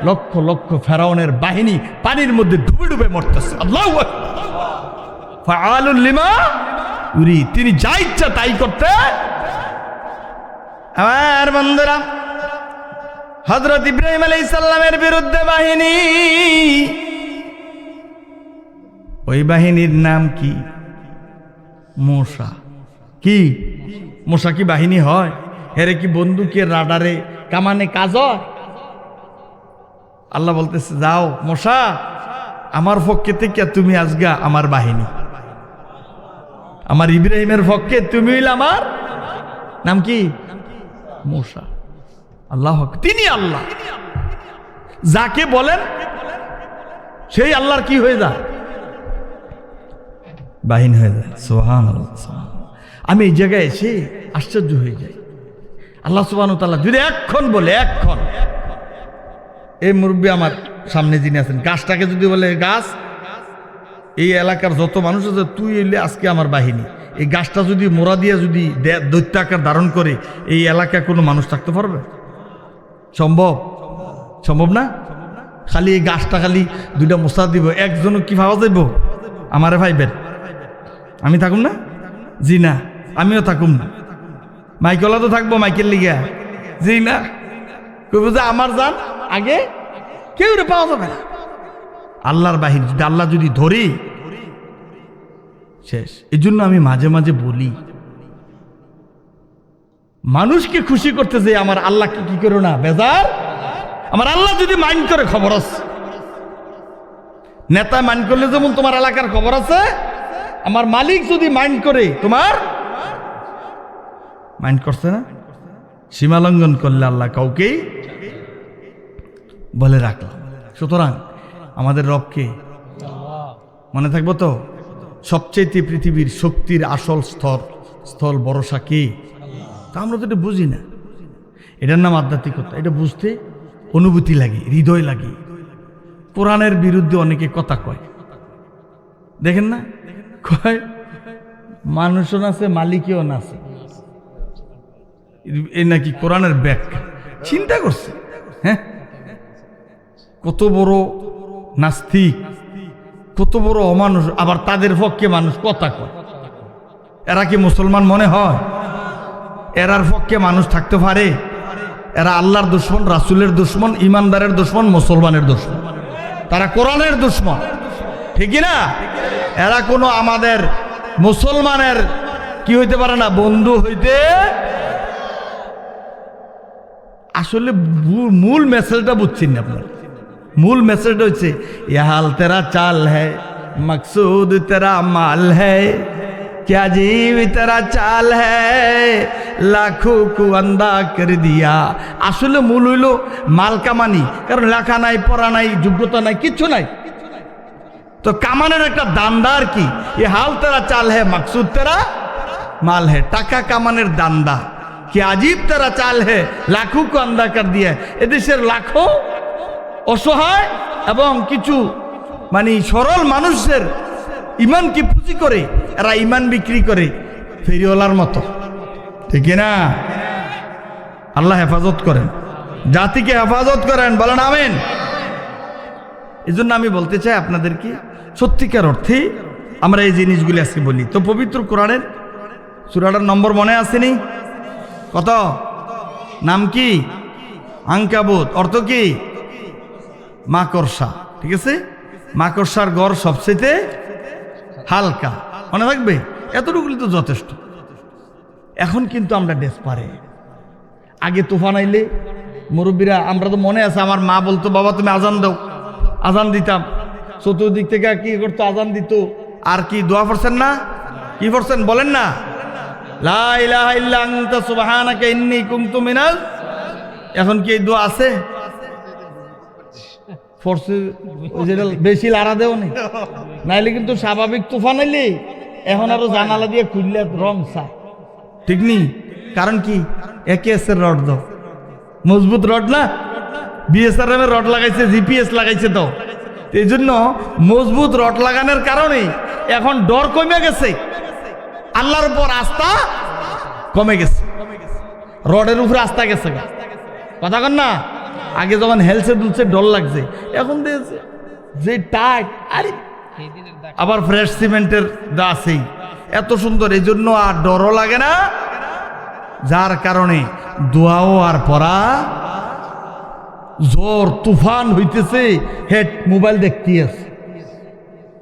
লক্ষ লক্ষ ফেরাউনের বাহিনী পানির মধ্যে ডুবে ডুবে মরতেছে। আল্লাহু আকবার। ফাআলুল লিমা ইউরিদ, তিনি যা ইচ্ছা তাই করতে। আমার বন্ধুরা, হযরত ইব্রাহিম আলাইহিস সালামের বিরুদ্ধে বাহিনী, ওই বাহিনীর নাম কি? মোসা। কি মোসা কি বাহিনী হয়? হেরে কি বন্দুকের রাডারে কামানে কাজ হয়? আল্লাহ বলতেছে যাও মোসা, আমার পক্ষে থেকে তুমি আজগা আমার বাহিনী, আমার ইব্রাহিমের পক্ষে তুমি হইলে আমার নাম কি? মোসা। আল্লাহ, তিনি আল্লাহ, যাকে বলেন সেই আল্লাহর কি হয়ে যায়? বাহিনী হয়ে যায়। সুবহানাল্লাহ। আমি এই জায়গায় এসে আশ্চর্য হয়ে যাই। আল্লাহ সুবহানাহু ওয়া তাআলা যদি এক্ষণ বলে, এক্ষণ এই মুরব্বী আমার সামনে যিনি আছেন, গাছটাকে যদি বলে গাছ, এই এলাকার যত মানুষ আছে তুই এলে আজকে আমার বাহিনী, এই গাছটা যদি মোড়া দিয়ে যদি দৈত্য আকার ধারণ করে, এই এলাকায় কোনো মানুষ থাকতে পারবে? সম্ভব? সম্ভব না। খালি এই গাছটা খালি দুইটা মোসা দিব, একজনও কি ভাবা যাইব? আমারে ভাইবেন, আমি থাকুম না? জি না, আমিও থাকুম না। মাইকেলা তো থাকবো, মাইকেল লিগা। জি না, কইব যে আমার যান আগে, কেউ রে পাওয়া যাবে না। আল্লাহর বাহিনী আল্লাহ যদি ধরি শেষ। এই জন্য আমি মাঝে মাঝে বলি, মানুষকে খুশি করতে যে আমার আল্লাহকে কি করো না বেজার। আমার আল্লাহ যদি মাইন্ড করে খবর আছে, নেতা মাইন্ড করলে যেমন তোমার এলাকার খবর আছে, আমার মালিক যদি মাইন্ড করে, তোমার মাইন্ড করছে না। সীমা লঙ্ঘন করলে আল্লাহ কাউকেই বলে রাখলাম। সুতরাং আমাদের রবকে মনে থাকবো তো। সবচেয়ে পৃথিবীর শক্তির আসল স্থল ভরসা কি? তা আমরা তো এটা বুঝি না। এটার নাম আধ্যাত্মিকতা। এটা বুঝতে অনুভূতি লাগে, হৃদয় লাগে। কোরআনের বিরুদ্ধে অনেকে কথা কয়, দেখেন না? কয় মানুষও নাচে, মালিকও নাচে, এই নাকি কোরআনের ব্যাখ্যা। চিন্তা করছে, হ্যাঁ, কত বড় নাস্তিক, কত বড় অমানুষ, আবার তাদের পক্ষে মানুষ কথা কয়। এরা কি মুসলমান মনে হয়? এরার পক্ষে মানুষ থাকতে পারে? এরা আল্লাহর দুশমন, রাসূলের দুশমন, ইমানদারের দুশমন, মুসলমানের দুশমন, তারা কোরআনের দুশমন, ঠিক না? এরা কোনো আমাদের মুসলমানের কি হইতে পারে না, বন্ধু হইতে। আসলে মূল মেসেজটা বুঝছেন না আপনার। মূল মেসেজটা হচ্ছে ইয়া হাল তেরা চাল হ্যায়, মকসুদ তেরা মাল হ্যায়, क्या जीव तेरा चाल है, লাখো কো আন্দা করে দিয়া। আসলে মূল হইল মাল কামানি, কারণ লেখা নাই, পড়া নাই, যোগ্যতা নাই, কিচ্ছু নাই। তো কামানের একটা দান্দা আর কি। এ হাল তেরা চাল হ্যায়, মকসুদ তেরা মাল হ্যায়, টাকা কামানের দান্দা। কি আজীব তেরা চাল হ্যায়, লাখো কো আন্দা কর দিয়া। এদেশের লাখো অসহায় এবং কিছু মানে সরল মানুষের ইমান কি পুঁজি করে, এরা ইমান বিক্রি করে ফেরিওয়ালার মতো, ঠিক না? আল্লাহ হেফাজত করেন, জাতিকে হেফাজত করেন, বলেন আমিন। এই জন্য আমি বলতে চাই আপনাদেরকে, সত্যিকার অর্থে আমরা এই জিনিসগুলি আজকে বলি। তো পবিত্র কোরআনের সূরাটার নম্বর মনে আসেনি? কত? নাম কি? আনকাবুত। অর্থ কি? মাকড়সা। ঠিক আছে, মাকড়সার গড় সবচেয়ে হালকা, মনে থাকবে? এতটুকুই তো যথেষ্ট। এখন কিন্তু আমরা ডেসপারেট। আগে তুফান আইলে মুরব্বীরা, আমরা তো মনে আছে, আমার মা বলতো বাবা তুমি আজান দাও, আজান দিতাম, চতুর্দিক থেকে কি করতো, আজান দিত। আর কি দোয়া পড়ছেন না? কি পড়ছেন বলেন না? লা ইলাহা ইল্লা আনতা সুবহানাকা ইন্নী কুনতু মিনাল। এখন কি এই দোয়া আছে? ফোর্সে বেশি লাড়া দেও নি, নাইলে কিন্তু স্বাভাবিক তুফান আইলে এখন আরো জানালা দিয়ে খুললে রং চা, ঠিক নি? কারণ কি? AKS এর রড দাও, মজবুত রড না, BSRM এর রড লাগাইছে, GPS লাগাইছে। তো এই জন্য মজবুত রড লাগানোর কারণে এখন ডর কমে গেছে, আল্লাহর উপর আস্থা কমে গেছে, রডের উপরে আস্থা গেছে। কথা কন না? আগে যখন হেলসে দুলছে ডর লাগছে, এখন দিয়েছে যে টাইট, আরে আবার ফ্রেশ সিমেন্টের দা আছেই, এত সুন্দর, এই জন্য আর ডরও লাগে না, যার কারণে দোয়াও আর পড়া, জোর তুফান হইতেছে, হেড মোবাইল দেখতে আছে,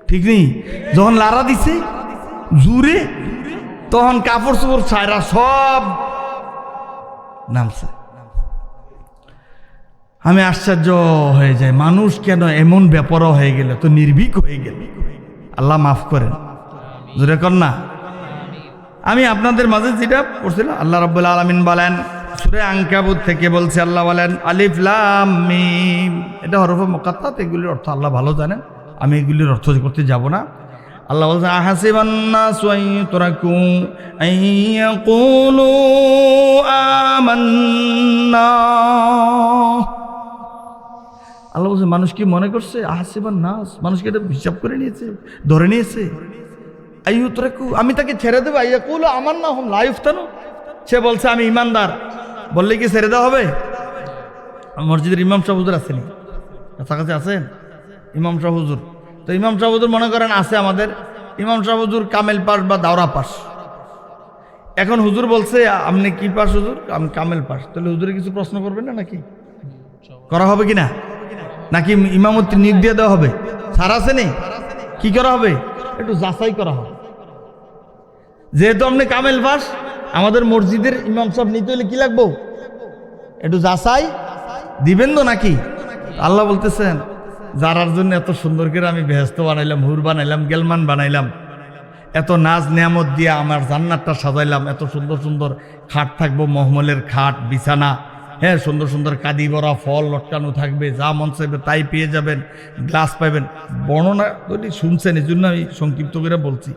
ঠিক নেই? যখন লারা দিছে জুড়ে, তখন কাপড় চোপড় ছায়রা সব নামছে। আমি আশ্চর্য হয়ে যাই, মানুষ কেন এমন ব্যাপার হয়ে গেল, তো নির্ভীক হয়ে গেল। আল্লাহ মাফ করেন, জোরে কর না। আমি আপনাদের মাঝে যেটা পড়ছিলাম, আল্লাহ রাব্বুল আলামিন বলেন সূরা আনকাবুত থেকে বলছে, আল্লাহ বলেন আলিফ লাম মিম, এটা হরফে মুকাত্তাত, এগুলির অর্থ আল্লাহ ভালো জানেন, আমি এগুলির অর্থ করতে যাব না। আল্লাহ বলছে আহাসিবান নাসু আন ইউতরাকু আন ইয়াকুলু আমান্না। আল্লাহ বলছে মানুষ কি মনে করছে? আহাসিবান নাস, মানুষকে এটা হিসাব করে নিয়েছে, ধরে নিয়েছে। আইয়ুতরাকু, আমি তাকে ছেড়ে দেবো, আইয়াকুলু আমান্না হুম লা ইফতানু, সে বলছে আমি ইমানদার, বললে কি ছেড়ে দেওয়া হবে? মসজিদের ইমাম সাহেব হুজুর আছেন, কাছাকাছি আছেন ইমাম সাহেব হুজুর? তো ইমাম সাহেব হুজুর মনে করেন আছে আমাদের ইমাম সাহেব হুজুর কামেল পাস বা দাওরা পাস। এখন হুজুর বলছে আপনি কি পাস? হুজুর আমি কামেল পাস। তাহলে হুজুরে কিছু প্রশ্ন করবেন না? নাকি করা হবে কিনা? নাকি ইমামতি নিয়োগ দিয়ে দেওয়া হবে? ছাড় আছে নি? কি করা হবে? একটু যাচাই করা হবে। যেহেতু আপনি কামেল পাস, আমাদের মসজিদের ইমাম সাহেব নিতে হলে কি লাগবো? একটু যাচাই দিবেন তো নাকি? আল্লাহ বলতেছেন যারার জন্য এত সুন্দর করে আমি বেহেশত বানাইলাম, হুর বানাইলাম, গেলমান বানাইলাম, এত নাজ নিয়ামত দিয়ে আমার জান্নাতটা সাজাইলাম, এত সুন্দর সুন্দর খাট থাকবো, মহমলের খাট, বিছানা, হ্যাঁ, সুন্দর সুন্দর কাদি বড়া ফল লটকানো থাকবে, যা মন চাইবে তাই পেয়ে যাবেন, গ্লাস পাইবেন। বর্ণনা যদি শুনছেন, এই জন্য আমি সংক্ষিপ্ত করে বলছি,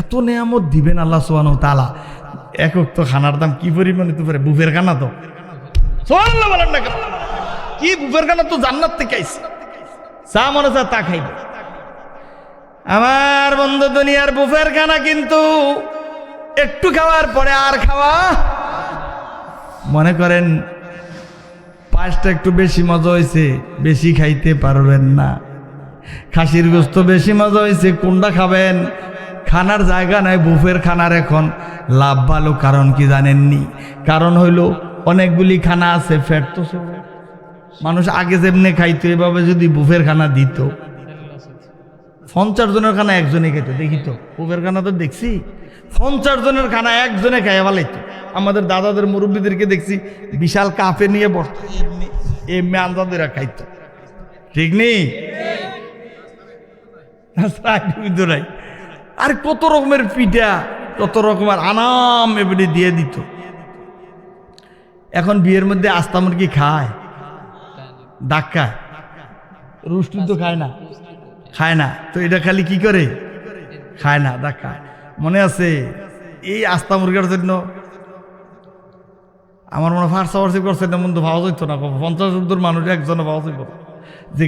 এত নিয়ামত দিবেন আল্লাহ সুবহানাহু ওয়া তাআলা। একক তো খানার দাম কি পরিমাণে তো পারে, বুফের খানা তো সুবহানাল্লাহ বলেন না কেন? কি বুফের খানা তো জান্নাত থেকে আইছে, যা মনে চায় তা খাইবে। আমার বন্ধু, দুনিয়ার বুফের খানা কিন্তু একটু খাওয়ার পরে আর খাওয়া, মনে করেন পাঁচটা একটু বেশি মজা হয়েছে, বেশি খাইতে পারবেন না। খাসির গোস্ত বেশি মজা হয়েছে, কোনটা খাবেন? খানার জায়গা নাই বুফের খানার। এখন লাভ ভালো, কারণ কি জানেননি? কারণ হইল অনেকগুলি খানা আছে, ফ্যাট তো মানুষ আগে যেমনি খাইতো, এভাবে যদি বুফের খানা দিত, 50 জনের খানা একজনে খেত। দেখি তো বুফের খানা তো দেখছি 50 জনের খানা একজনে খাইয়া ভালাইতো। আমাদের দাদাদের মুরব্বীদেরকে দেখছি বিশাল কাপে নিয়ে বসত, এমনি আন্দাজেরা খাইতো, ঠিক নেই? আর কত রকমের পিঠা, কত রকমের আনাম এবারে দিয়ে দিত। এখন বিয়ের মধ্যে আস্তা মুরগি খায়, ডাক খায়, রুস্টি তো খায় না, খায় না। তো এটা খালি কি করে খায় না, ডাক খায়। মনে আছে এই আস্তা মুরগির জন্য আমার মনে ফার্সি করছে, তেমন তো ভাবা যাইতো না। 50 মানুষ একজনে পাওয়া যাইব যে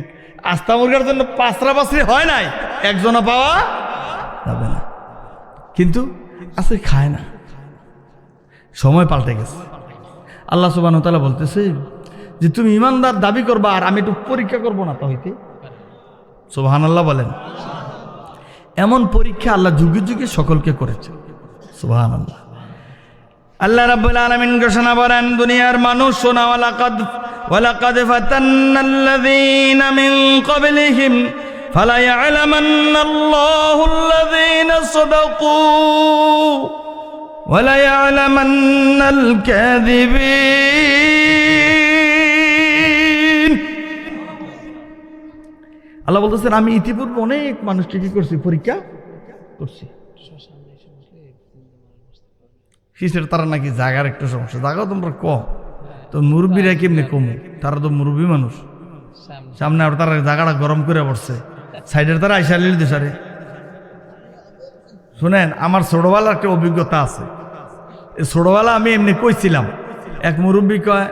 আস্তা মুরগির জন্য পাঁচরা হয় নাই, একজনে পাওয়া যাবে না। কিন্তু আছে খায় না, সময় পাল্টে গেছে। আল্লাহ সুবহানাহু ওয়া তাআলা বলতেছে যে তুমি ইমানদার দাবি করবা আর আমি একটু পরীক্ষা করব না তো হইতে? সুবহানাল্লাহ বলেন। এমন পরীক্ষা আল্লাহ যুগে যুগে সকলকে করেছে। সুবহানাল্লাহ। আল্লাহ রাব্বুল আলামিন ঘোষণা করেন দুনিয়ার মানুষ শোনা, ওয়ালাকাদ ফাতান্নাল্লাযীনা মিন ক্বাবলিহিম ফালা ইয়া'লামান্নাল্লাহুল্লাযীনা সাদাকু ওয়ালা ইয়া'লামান্নাল কাযিবিন। আল্লাহ বলতেছেন আমি ইতিপূর্বে অনেক মানুষকে কি করছি? পরীক্ষা করছি। কিসের? তারা নাকি জাগার একটু সমস্যা, জাগাও তোমরা কম, তো মুরব্বীরা কেমনি কমু? তারা তো মুরব্বী মানুষ, সামনে আর তারা জায়গাটা গরম করে পড়ছে, সাইডের তারা আইসা লিল দেশারে। শুনেন, আমার ছোটবেলার একটা অভিজ্ঞতা আছে। এই ছোটবেলা আমি এমনি কইছিলাম, এক মুরব্বী কয়,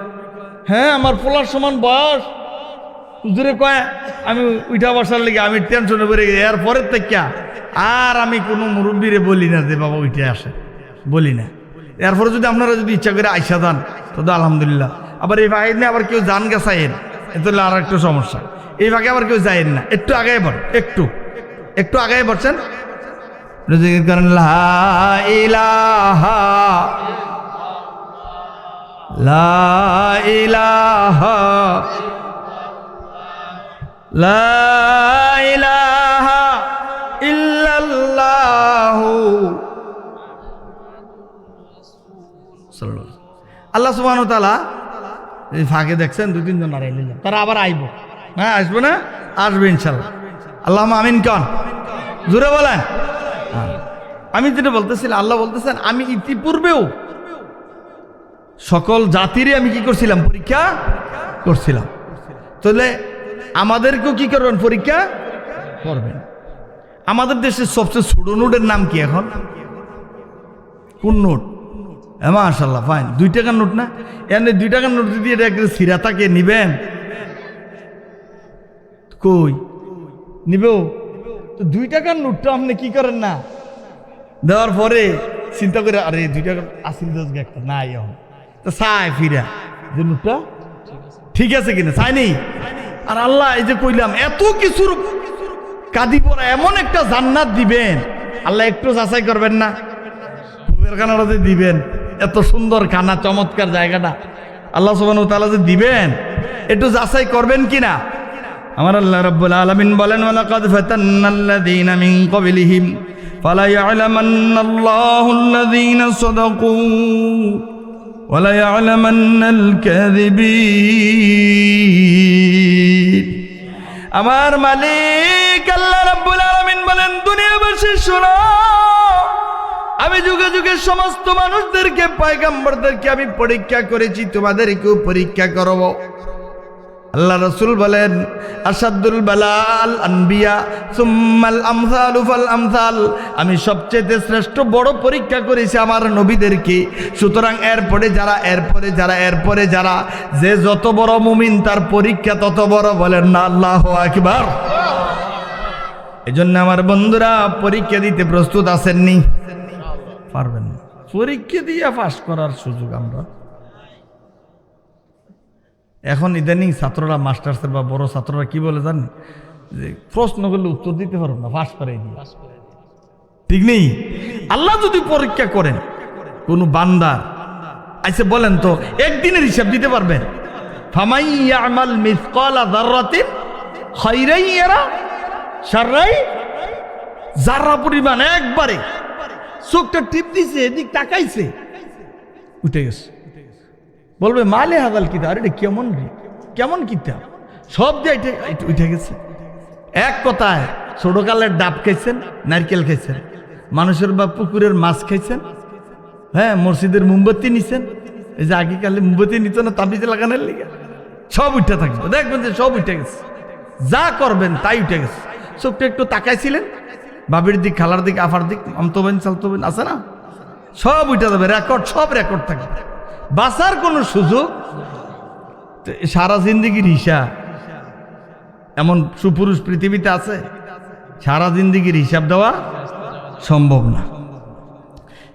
হ্যাঁ আমার পোলার সমান বয়স, হুজুরে কয় আমি উঠা বসার লেগে আমি টেনশনে পড়ে গেছি। এরপরের থেকে আর আমি কোনো মুরব্বীরে বলি না যে বাবা উঠে আসে, বলি না। এরপরে যদি আপনারা যদি ইচ্ছা করে আইসা যান তো আলহামদুলিল্লাহ। আবার এই ভাগে নিয়ে আবার কেউ যান গেছাইন, এতে আর একটু সমস্যা। এই ভাগে আবার কেউ যাইন না, একটু আগে বল, একটু আগে বলছেন। লা ইলাহা লা ইলাহা লা ইলাহা ইল্লাল্লাহু। আল্লাহ সুবহানাহু ওয়া তাআলা এই ফাঁকে দেখছেন 2-3 জন আর এলেন, তারা আবার আইব। হ্যাঁ আসবে না? আসবে ইনশাল্লাহ। আল্লাহুম্মা আমিন কন, জোরে বলেন। আমি যেটা বলতেছিলাম, আল্লাহ বলতেছেন আমি ইতিপূর্বেও সকল জাতিরই আমি কি করছিলাম? পরীক্ষা করছিলাম। তাহলে আমাদেরকেও কি করবেন? পরীক্ষা করবেন। আমাদের দেশের সবচেয়ে ছোট নোটের নাম কি এখন? কোন নোট? মাশাআল্লাহ, ফাইন। 2 টাকার নোট না? এমনি 2 টাকার নোট যদি এটা একটা সিরা থাকে নিবেন? কই নিবেও তো? 2 টাকার নোটটা আপনি কি করেন না, দেওয়ার পরে চিন্তা করে আরে 2 টাকার আসিল দোষ একটা নাই এখন তো চাই ফিরা যে নোটটা ঠিক আছে কিনা, চাইনি। আর আল্লাহ এই যে কইলাম এত কিছুর কাঁদি পড়া এমন একটা জান্নাত দিবেন, আল্লাহ একটু যাচাই করবেন না? পুবের খানাটা যে দিবেন, এত সুন্দর খানা, চমৎকার জায়গাটা আল্লাহ সুবহানাহু ওয়া তাআলা যে দিবেন, একটু যাচাই করবেন কিনা? আমার আল্লাহ রাব্বুল আলামিন বলেন, ওয়ালাকাদ ফাতান্নাল্লাযীনা মিন ক্বাবলিহিম ফালা ইয়া'লামান্নাল্লাহুল্লাযীনা সাদাকু ওয়ালা ইয়া'লামান্নাল কাযিবিন। আমার মালিক আল্লাহ রাব্বুল আলামিন বলেন, দুনিয়াবাসী শোনো, আমি যুগে যুগে সমস্ত মানুষদেরকে, পয়গম্বরদেরকে আমি পরীক্ষা করেছি, তোমাদেরকেও পরীক্ষা করব। আল্লাহ রাসূল বলেন, আসাদুল বালাল আনবিয়া সুম্মাল আমসালু ফাল আমসাল। আমি সবচেয়ে শ্রেষ্ঠ বড় পরীক্ষা করেছি আমার নবীদেরকে। সুতরাং এরপরে যারা যে যত বড় মুমিন তার পরীক্ষা তত বড়। বলেন না আল্লাহু আকবার। এজন্য আমার বন্ধুরা, পরীক্ষা দিতে প্রস্তুত আছেননি? পারবেন না। পরীক্ষা দিয়ে পাস করার সুযোগ আমরা এখন ইদানিং ছাত্ররা, মাস্টার্সের বা বড় ছাত্ররা কি বলে জানেন? যে প্রশ্ন করলে উত্তর দিতে পারো না, পাস করে দিয়ে। ঠিক নেই? আল্লাহ যদি পরীক্ষা করেন কোন বান্দার, আচ্ছা বলেন তো একদিনের হিসাব দিতে পারবেন? ফামাই ইয়ামাল মিসকালা যাররাতিন খাইরান ইয়ারা শাররাই, যারা পরিমাণ একবারে চোখটা টিপ দিছে, এদিক তাকাইছে, উঠে গেছে, বলবে মালে হাদাল কিতাব, আরে এটা কেমন কিতাব, সব দিয়ে উঠে গেছে। এক কথায় ছোটকালের ডাব খাইছেন, নারকেল খাইছেন, মানুষের বা পুকুরের মাছ খাইছেন, হ্যাঁ মসজিদের মোমবাতি নিছেন। এই যে আগেকালে মোমবাতি নিত না তাবিজে লাগানোর লিগে, সব উঠে থাকবে, দেখবেন যে সব উঠে গেছে। যা করবেন তাই উঠে গেছে। চোখটা একটু তাকাইছিলেন, বাবির দিক, খালার দিক, আফার দিক, আমতবেন চালতবেন আছে না, সব উঠে যাবে, রেকর্ড, সব রেকর্ড থাকবে। বাঁচার কোনো সুযোগ, সারা জিন্দিগির হিসাব, এমন সুপুরুষ পৃথিবীতে আছে? সারা জিন্দিগির হিসাব দেওয়া সম্ভব না।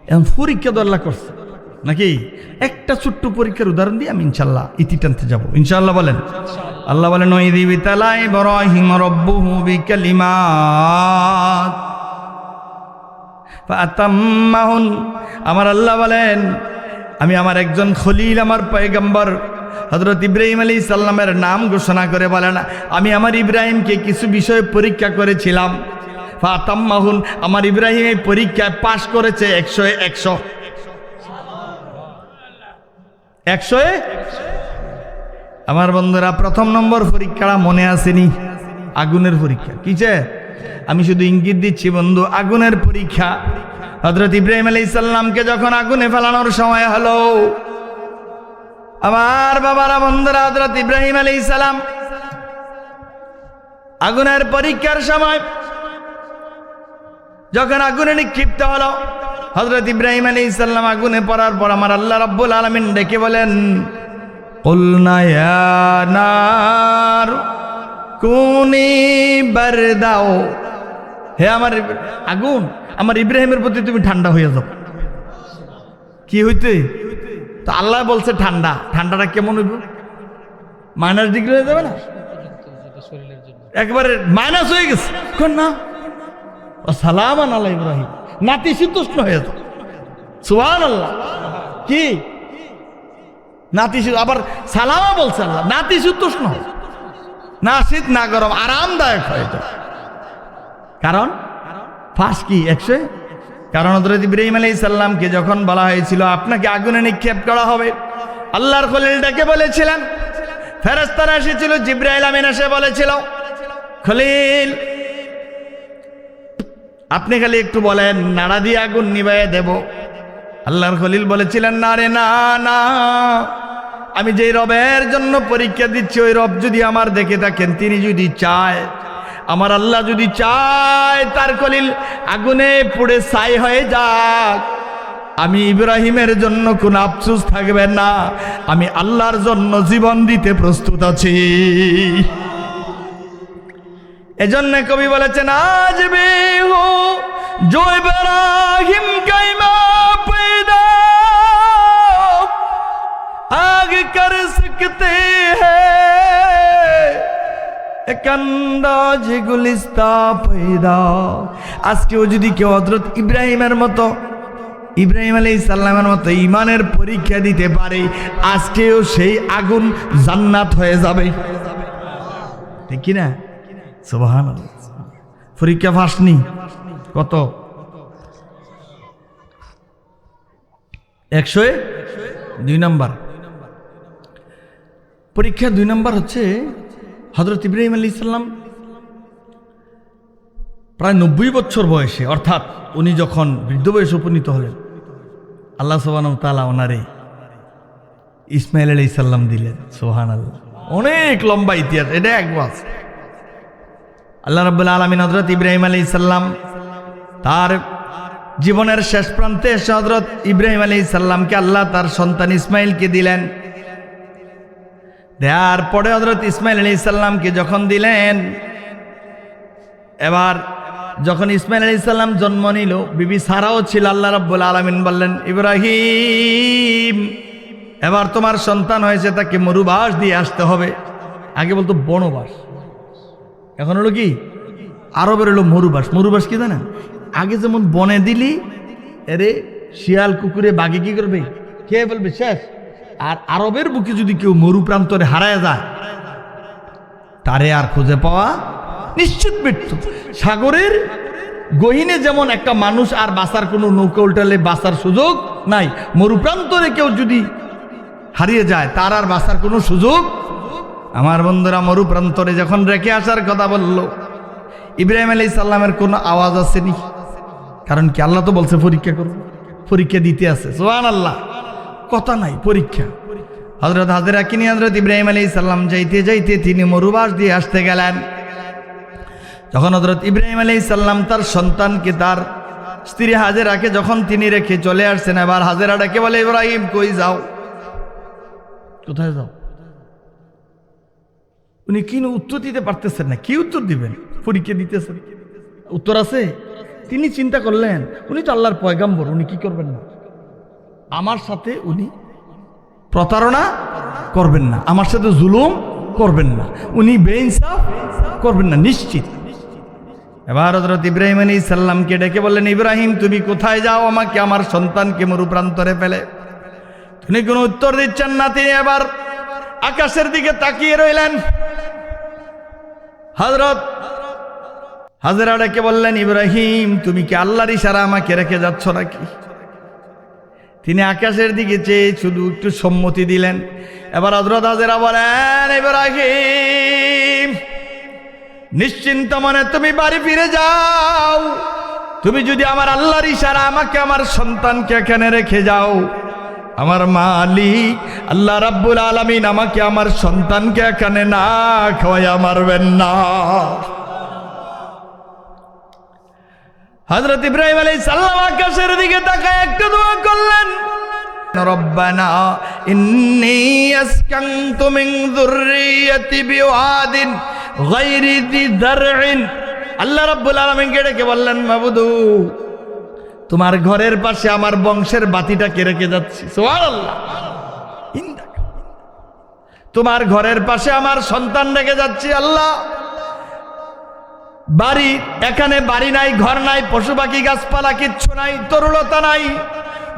এখন পরীক্ষা তো আল্লাহ করছে, নাকি? একটা ছোট্ট পরীক্ষার উদাহরণ দিয়ে আমি ইনশাল্লাহ ইতি টানতে যাবো। ইনশাল্লাহ বলেন। আল্লাহ বলেন ওয়াইদ ইবতালা ইব্রাহিম রাব্বুহু বিকালিমাত ফাতাম্মাহুন। আমার আল্লাহ বলেন আমি আমার একজন খলিল, আমার পয়গম্বর হযরত ইব্রাহিম আলাইহিস সালামের নাম ঘোষণা করে বলেন আমি আমার ইব্রাহিমকে কিছু বিষয়ে পরীক্ষা করেছিলাম। ফাতাম্মাহুন, আমার ইব্রাহিম এই পরীক্ষায় পাশ করেছে 100-এ 100। 100-এ। আমার বন্ধুরা, প্রথম নম্বর পরীক্ষাটা মনে আসেনি? আগুনের পরীক্ষা। কিসে? আমি শুধু ইঙ্গিত দিচ্ছি বন্ধু, আগুনের পরীক্ষা। হযরত ইব্রাহিম আলাইহিস সালামকে যখন আগুনে ফেলানোর সময় হলো, আমার বাবারা বন্ধুরা, হযরত ইব্রাহিম আলাইহিস সালাম আগুনের পরীক্ষার সময় যখন আগুনে নিক্ষিপ্ত হলো, হযরত ইব্রাহিম আলাইহিস সালাম আগুনে পড়ার পর আমার আল্লাহ রাব্বুল আলামিন ডেকে বলেন কুলনা ইয়া নার কুনি বারদাও, হে আমার আগুন, আমার ইব্রাহিমের প্রতি তুমি ঠান্ডা হয়ে যাও। কি হইতে? তো আল্লাহ বলছে ঠান্ডা। ঠান্ডাটা কেমন হইব? মাইনাস ডিগ্রি হয়ে যাবে না? একবারে মাইনাস হয়ে গেছে। না, সালামান আল্লাহ ইব্রাহিম, নাতিশীতোষ্ণ হয়ে যাও। সুবহানাল্লাহ। কি নাতিশীত? আবার সালামা বলছে আল্লাহ, নাতিশীতোষ্ণ, না শীত না গরম, আরামদায়ক হয়ে যায়। কারণ ফাঁস কি 100? কারণ হযরত ইব্রাহিম আলাইহিস সালামকে যখন বলা হয়েছিল আপনাকে আগুনে নিক্ষেপ করা হবে, আল্লাহর খলিল ডেকে বলেছিলেন, ফেরেশতারা এসেছিল, জিবরাইল আমিন এসে বলেছিল খলিল আপনি খালি একটু বলেন, নাড়া দিয়ে আগুন নিভাইয়ে দেব। আল্লাহর খলিল বলেছিলেন না রে না না, আমি যেই রবের জন্য পরীক্ষা দিচ্ছি ওই রব যদি আমার দেখে থাকেন, তিনি যদি চায়, আমার আল্লাহ যদি চায় তার খলিল আগুনে পুড়ে ছাই হয়ে যাক, আমি ইব্রাহিমের জন্য কোনো আফসোস থাকবে না, আমি আল্লাহর জন্য জীবন দিতে প্রস্তুত আছি। এজন্য কবি বলেছেন আজ বে হো জো ইব্রাহিম কাইমা पैदा आगे कर सकते हैं एक अंदाज गुलिस्ता पैदा। আজকেও যদি কেউ হযরত ইব্রাহিমের মতো, ইব্রাহিম আলাইহিস সালামের মতো ঈমানের পরীক্ষা দিতে পারে, আজকেও সেই আগুন জান্নাত হয়ে যাবে। ঠিক কি না? সুবহানাল্লাহ। পরীক্ষা ফাঁসনি কত? 100-এ 2 নম্বর। পরীক্ষা 2 নম্বর হচ্ছে হযরত ইব্রাহিম আলাইহিস সালাম প্রায় 90 বছর বয়সে, অর্থাৎ উনি যখন বৃদ্ধ বয়সে উপনীত হলেন, আল্লাহ সুবহানাহু ওয়া তাআলা ওনারে ইসমাঈল আলাইহিস সালাম দিলেন। সুবহানাল্লাহ। অনেক লম্বা ইতিহাস, এটা এক ওয়াজ। আল্লাহ রাব্বুল আলামিন হযরত ইব্রাহিম আলাইহিস সালাম তার জীবনের শেষ প্রান্তে এসে হযরত ইব্রাহিম আলাইহিস সালামকে আল্লাহ তার সন্তান ইসমাঈলকে দিলেন। দেওয়ার পরে হযরত ইসমাঈল আলাইহিস সালামকে যখন দিলেন, এবার যখন ইসমাঈল আলাইহিস সালাম জন্ম নিল, বিবি সারাও ছিল। আল্লাহ রাব্বুল আলামিন বললেন ইব্রাহিম এবার তোমার সন্তান হয়েছে, তাকে মরুবাস দিয়ে আসতে হবে। আগে বলতো বনবাস, এখন হলো কি আরবের হলো মরুবাস। মরুবাস কি জানেন? আগে যেমন বনে দিলি এরে শিয়াল কুকুরে বাঘে কি করবে, খেয়ে বলবে শেষ। আর আরবের বুকে যদি কেউ মরু প্রান্তরে হারায় যায়, তারে আর খুঁজে পাওয়া নিশ্চিত মৃত্যু। সাগরের গহীনে যেমন একটা মানুষ আর বাঁচার কোনো নৌকা উল্টালে বাঁচার সুযোগ নাই, মরুপ্রান্তরে কেউ যদি হারিয়ে যায় তার আর বাঁচার কোনো সুযোগ। আমার বন্ধুরা, মরুপ্রান্তরে যখন রেখে আসার কথা বলল, ইব্রাহিম আলাইহিস সালামের কোনো আওয়াজ আসেনি। কারণ কি? আল্লাহ তো বলছে পরীক্ষা করো, পরীক্ষা দিতে আছে। সুবহানাল্লাহ। কথা নাই, পরীক্ষা। হযরত হাজেরাকে নিয়ে হযরত ইব্রাহিম আলাইহিস সালাম যাইতে যাইতে তিনি মরুবাস দিয়ে আসতে গেলেন। যখন হযরত ইব্রাহিম আলাইহিস সালাম তার সন্তানকে, তার স্ত্রী হাজেরাকে যখন তিনি রেখে চলে আসছেন, এবার হাজেরা ডেকে বলে ইব্রাহিম কই যাও, কোথায় যাও? উনি কি উত্তর দিতে পারতেছেন না। কি উত্তর দিবেন? পরীক্ষা দিতেছেন, উত্তর আছে? তিনি চিন্তা করলেন উনি তো আল্লাহর পয়গাম্বর, উনি কি করবেন না? আমার সাথে উনি প্রতারণা করবেন না, আমার সাথে জুলুম করবেন না, উনি বেইনসাফ করবেন না নিশ্চিত। এবার হযরত ইব্রাহিম আলাইহিস সালামকে ডেকে বললেন, ইব্রাহিম তুমি কোথায় যাও, আমাকে আমার সন্তানকে মরুপ্রান্তরে ফেলে? তিনি কোনো উত্তর দিচ্ছেন না। তিনি এবার আকাশের দিকে তাকিয়ে রইলেন। হযরত হাজেরা ডেকে বললেন, ইব্রাহিম তুমি কি আল্লাহর ইশারা আমাকে রেখে যাচ্ছ নাকি? তিনি আকাশের দিকে চেয়ে শুধু একটু সম্মতি দিলেন। এবার হযরত হাজেরা বলেন, ইব্রাহিম নিশ্চিন্ত মনে তুমি বাড়ি ফিরে যাও। তুমি যদি আমার আল্লাহর ইশারা আমাকে আমার সন্তানকে এখানে রেখে যাও, আমার মালিক আল্লাহ রাব্বুল আলামিন আমাকে আমার সন্তানকে এখানে না খাওয়াইয়া মারবেন না। হযরত ইব্রাহিম আলাইহিস সালাম আকাশের দিকে তাকায় একটা দোয়া করলেন, রব্বানা ইন্নী আসকানতু মিন যুররিয়্যাতি বিওয়াদিন গায়রি যি যারইন। আল্লাহ রাব্বুল আলামিনকে ডেকে বললেন, মাবুদু তোমার ঘরের পাশে আমার বংশের বাতিটাকে রেখে যাচ্ছি। সুবহানাল্লাহ। তোমার ঘরের পাশে আমার সন্তান রেখে যাচ্ছি। আল্লাহ বাড়ি, এখানে বাড়ি নাই, ঘর নাই, পশু পাখি গাছপালা কিচ্ছু নাই, তরুলতা নাই,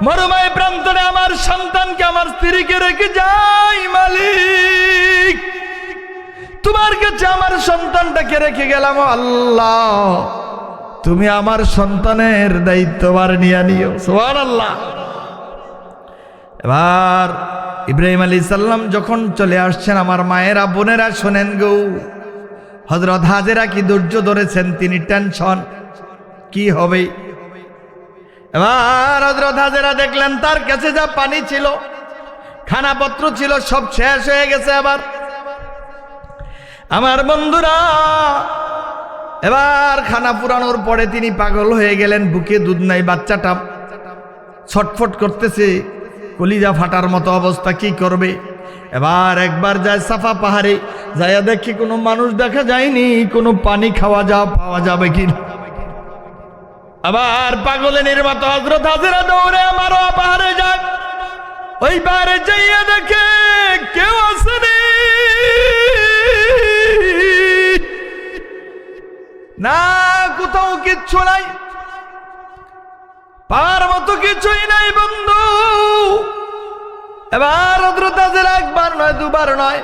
মরুময় প্রান্তরে আমার সন্তানকে আমার স্ত্রীকে রেখে যাই। মালিক তোমার কাছে আমার সন্তানটাকে রেখে গেলাম। আল্লাহ তুমি আমার সন্তানের দায়িত্বভার নিয়ে নিও। সুবহানাল্লাহ। এবার ইব্রাহিম আলাইহিস সালাম যখন চলে আসছেন, আমার মায়েরা বোনেরা শোনেন গো, হযরত হাজেরা কি ধৈর্য ধরেছেন, তিনি টেনশন কি হবে। এবার হযরত হাজেরা দেখলেন তার কাছে যা পানি ছিল, খানাপত্র ছিল, সব শেষ হয়ে গেছে। আবার আমার বন্ধুরা, এবার খানা পুরানোর পরে তিনি পাগল হয়ে গেলেন, বুকে দুধ নাই, বাচ্চাটা ছটফট করতেছে, কলিজা ফাটার মতো অবস্থা, কি করবে। এবার একবার যায় সাফা পাহাড়ে, যাইয়া দেখি কোনো মানুষ দেখা যায়নি, কোনো পানি পাওয়া যাবে কি। আবার পাগলের মতো হযরত হাজেরা দৌড়ে মারোয়া পাহাড়ে যায়। ওই পাহাড়ে যাইয়া দেখে কেউ আসেনি, না কোথাও কিচ্ছু নাই, পাওয়ার মতো কিছুই নাই বন্ধু। এবার হযরত হাজেরা একবার নয় দুবার নয়,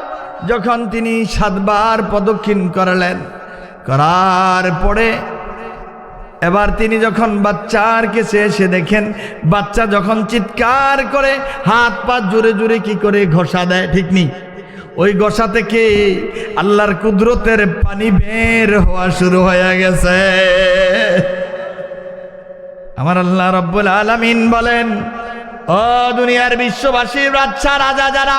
যখন তিনি 7 বার প্রদক্ষিণ করলেন, করার পরে এবার তিনি যখন বাচ্চার কাছে এসে দেখেন, বাচ্চা যখন চিৎকার করে হাত পা জোরে জোরে কি করে ঘষা দেয়, ঠিক নেই, ওই ঘষা থেকে আল্লাহর কুদরতের পানি বের হওয়া শুরু হয়ে গেছে। আমার আল্লাহ রাব্বুল আলামিন বলেন, ও দুনিয়ার বিশ্ববাসী, বাদশা রাজা যারা,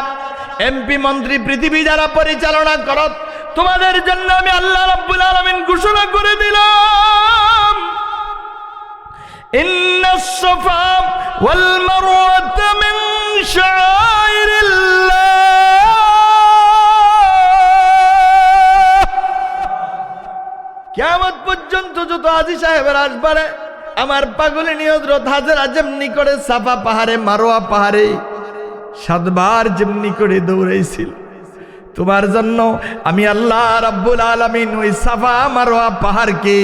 এমপি মন্ত্রী, পৃথিবী যারা পরিচালনা করত, তোমাদের জন্য আমি আল্লাহ রাব্বুল আলামিন ঘোষণা করে দিলাম, ইন্নাস সাফা ওয়াল মারওয়াতা মিন শাআইরিল্লাহ। কিয়ামত পর্যন্ত যত হাজী সাহেবের আসবারে আমার পাগলে হযরত হাজেরা যেমনি করে সাফা পাহাড়ে মারোয়া পাহাড়ে 7 বার যেমনি করে দৌড়াইছিল, তোমার জন্য আমি আল্লাহ রাব্বুল আলামিন ওই সাফা মারোয়া পাহাড়কে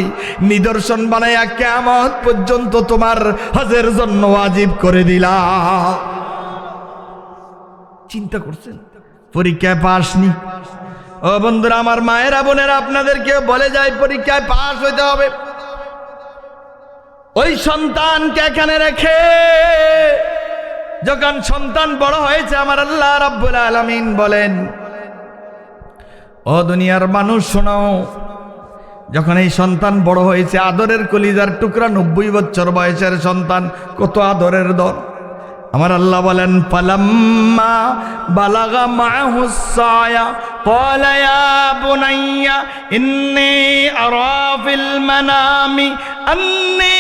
নিদর্শন বানাইয়া কিয়ামত পর্যন্ত তোমার হজের জন্য ওয়াজিব করে দিলাম। চিন্তা করছেন? পরীক্ষায় পাস নি? ও বন্ধুরা, আমার মায়েরা বোনেরা, আপনাদেরকে বলে যায় পরীক্ষায় পাস হইতে হবে। ওই সন্তানকে এখানে রেখে যখন সন্তান বড় হয়েছে, আমার আল্লাহ রাব্বুল আলামিন বলেন, ও দুনিয়ার মানুষ শোনো, যখন এই সন্তান বড় হয়েছে, আদরের কলিজার টুকরা 90 বছর বয়সের সন্তান, কত আদরের দর। আমার আল্লাহ বলেন, ফালাম্মা বালাগা মাহুস সায়া ক্বালা ইয়া বুনাইয়া ইন্নী আরা ফিল মানামি আন্নী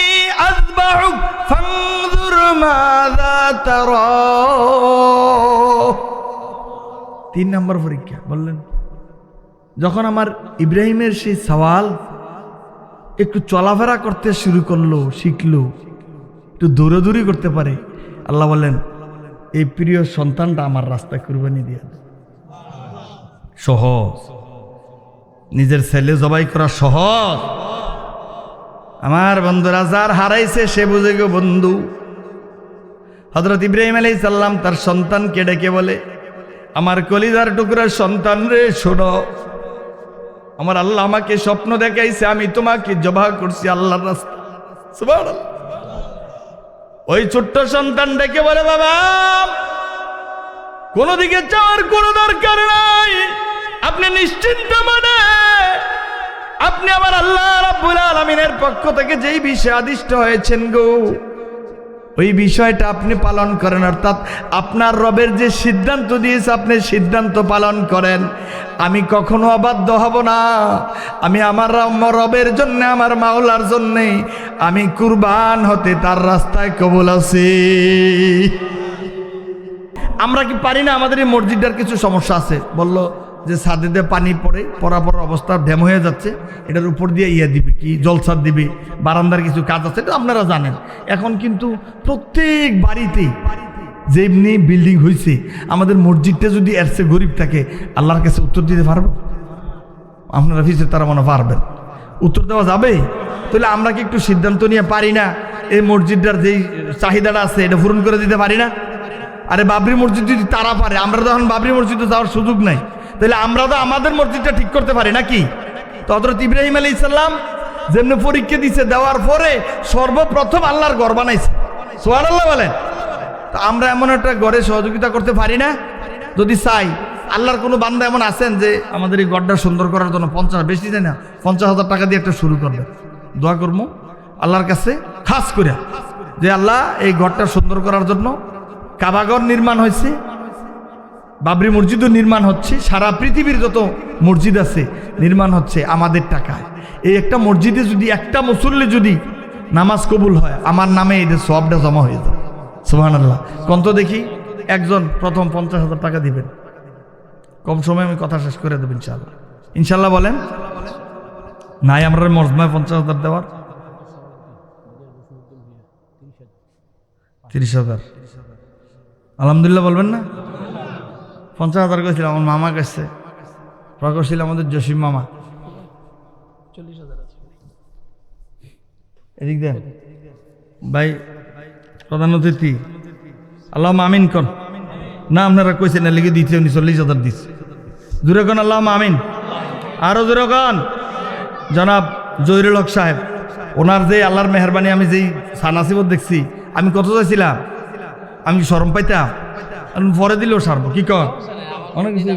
আযবাহুক ফানজুর মাযা তারা। 3 নম্বর পরীক্ষা বললেন, যখন আমার ইব্রাহিমের সেই সওয়াল একটু চলাফেরা করতে শুরু করলো, শিখলো, একটু দৌড়াদৌড়ি করতে পারে, আল্লাহ বললেন এই প্রিয় সন্তানটা আমার রাস্তায় কুরবানি দিয়ে দেন। সহজ, নিজের ছেলে জবাই করা সহজ। আমার বন্ধুরা, যার হারাইছে সে বুঝে গো বন্ধু। হযরত ইব্রাহিম আলাইহিস সালাম তার সন্তানকে ডেকে বলে, আমার কলিজার টুকরার সন্তান রে, শোনো, আমার আল্লাহ আমাকে স্বপ্ন দেখাইছে, আমি তোমাকে জবাহ করছি আল্লাহর রাস্তায়। সুবহানাল্লাহ। ওই ছোট্ট সন্তান ডেকে বলে, বাবা, কোন দিকে যাওয়ার কোনো দরকার নাই, আপনি নিশ্চিন্ত মনে আপনি আমার আল্লাহ রাব্বুল আলামিনের পক্ষ থেকে যেই বিষয়ে আদিষ্ট হয়েছেন গো, ওই বিষয়টা আপনি পালন করেন। অর্থাৎ আপনার রবের যে সিদ্ধান্ত দিয়েছে আপনি সিদ্ধান্ত পালন করেন। আমি কখনো অবাধ্য হব না। আমি আমার রবের জন্য, আমার মাওলার জন্যে আমি কুরবান হতে তার রাস্তায় কবুল আছি। আমরা কি পারি না? আমাদের এই মসজিদটার কিছু সমস্যা আছে। বললো যে ছাদে পানি পড়ে, পরাপর অবস্থা ড্যাম হয়ে যাচ্ছে, এটার উপর দিয়ে দিবে কি জলসাদ দিবে, বারান্দার কিছু কাজ আছে, এটা আপনারা জানেন। এখন কিন্তু প্রত্যেক বাড়িতেই যেমনি বিল্ডিং হয়েছে, আমাদের মসজিদটা যদি এর চেয়ে গরিব থাকে, আল্লাহর কাছে উত্তর দিতে পারবো? আপনারা ফিসে তারা মনে পারবেন, উত্তর দেওয়া যাবে? তাহলে আমরা কি একটু সিদ্ধান্ত নিয়ে পারি না এই মসজিদটার যেই চাহিদাটা আছে এটা পূরণ করে দিতে পারি না? আরে বাবরি মসজিদ যদি তারা পারে, আমরা তো এখন বাবরি মসজিদে যাওয়ার সুযোগ নাই, তাহলে আমরা তো আমাদের মসজিদটা ঠিক করতে পারি নাকি? তো হযরত ইব্রাহিম আলাইহিস সালাম যেমনি পরীক্ষা দিছে, দেওয়ার পরে সর্বপ্রথম আল্লাহর ঘর বানাইছে। সুবহানাল্লাহ বলেন। তো আমরা এমন একটা ঘরে সহযোগিতা করতে পারি না? যদি চাই, আল্লাহর কোনো বান্দা এমন আছেন যে আমাদের এই ঘরটা সুন্দর করার জন্য 50, বেশি দেয় না, 50,000 টাকা দিয়ে একটা শুরু করবে, দোয়া করবো আল্লাহর কাছে খাস করে যে আল্লাহ এই ঘরটা সুন্দর করার জন্য। কাবাঘর নির্মাণ হয়েছে, বাবরি মসজিদও নির্মাণ হচ্ছে, সারা পৃথিবীর যত মসজিদ আছে নির্মাণ হচ্ছে আমাদের টাকায়। এই একটা মসজিদে যদি একটা মুসল্লি যদি নামাজ কবুল হয়, আমার নামে এদের সবটা জমা হয়ে যায়। সুবহানাল্লাহ। কত দেখি একজন প্রথম 50,000 টাকা দিবেন, কম সময় আমি কথা শেষ করে দেব ইনশাআল্লাহ। ইনশাআল্লাহ বলেন। নাই আমরা মজমায় 50,000 দেওয়ার, 30,000 আলহামদুলিল্লাহ বলবেন না? 50,000 করেছিল আমার মামা কাছে, প্রকাশ ছিল আমাদের জসিম মামা। 40,000 এদিক দেন ভাই, প্রধান অতিথি। আল্লাহ আমিন কন না, আপনারা কইছেন না লিখে দিতে, উনি 40,000 দিচ্ছে। জোরে কন আল্লাহ আমিন। আরো জোরে কন। জনাব জহিরুল হক সাহেব, ওনার যে আল্লাহর মেহরবানি, আমি যেই সানাসিবত দেখছি, আমি কত চাইছিলাম, আমি শরম পাইতাম, পরে দিলেও সারবো কি কর অনেক কিছু।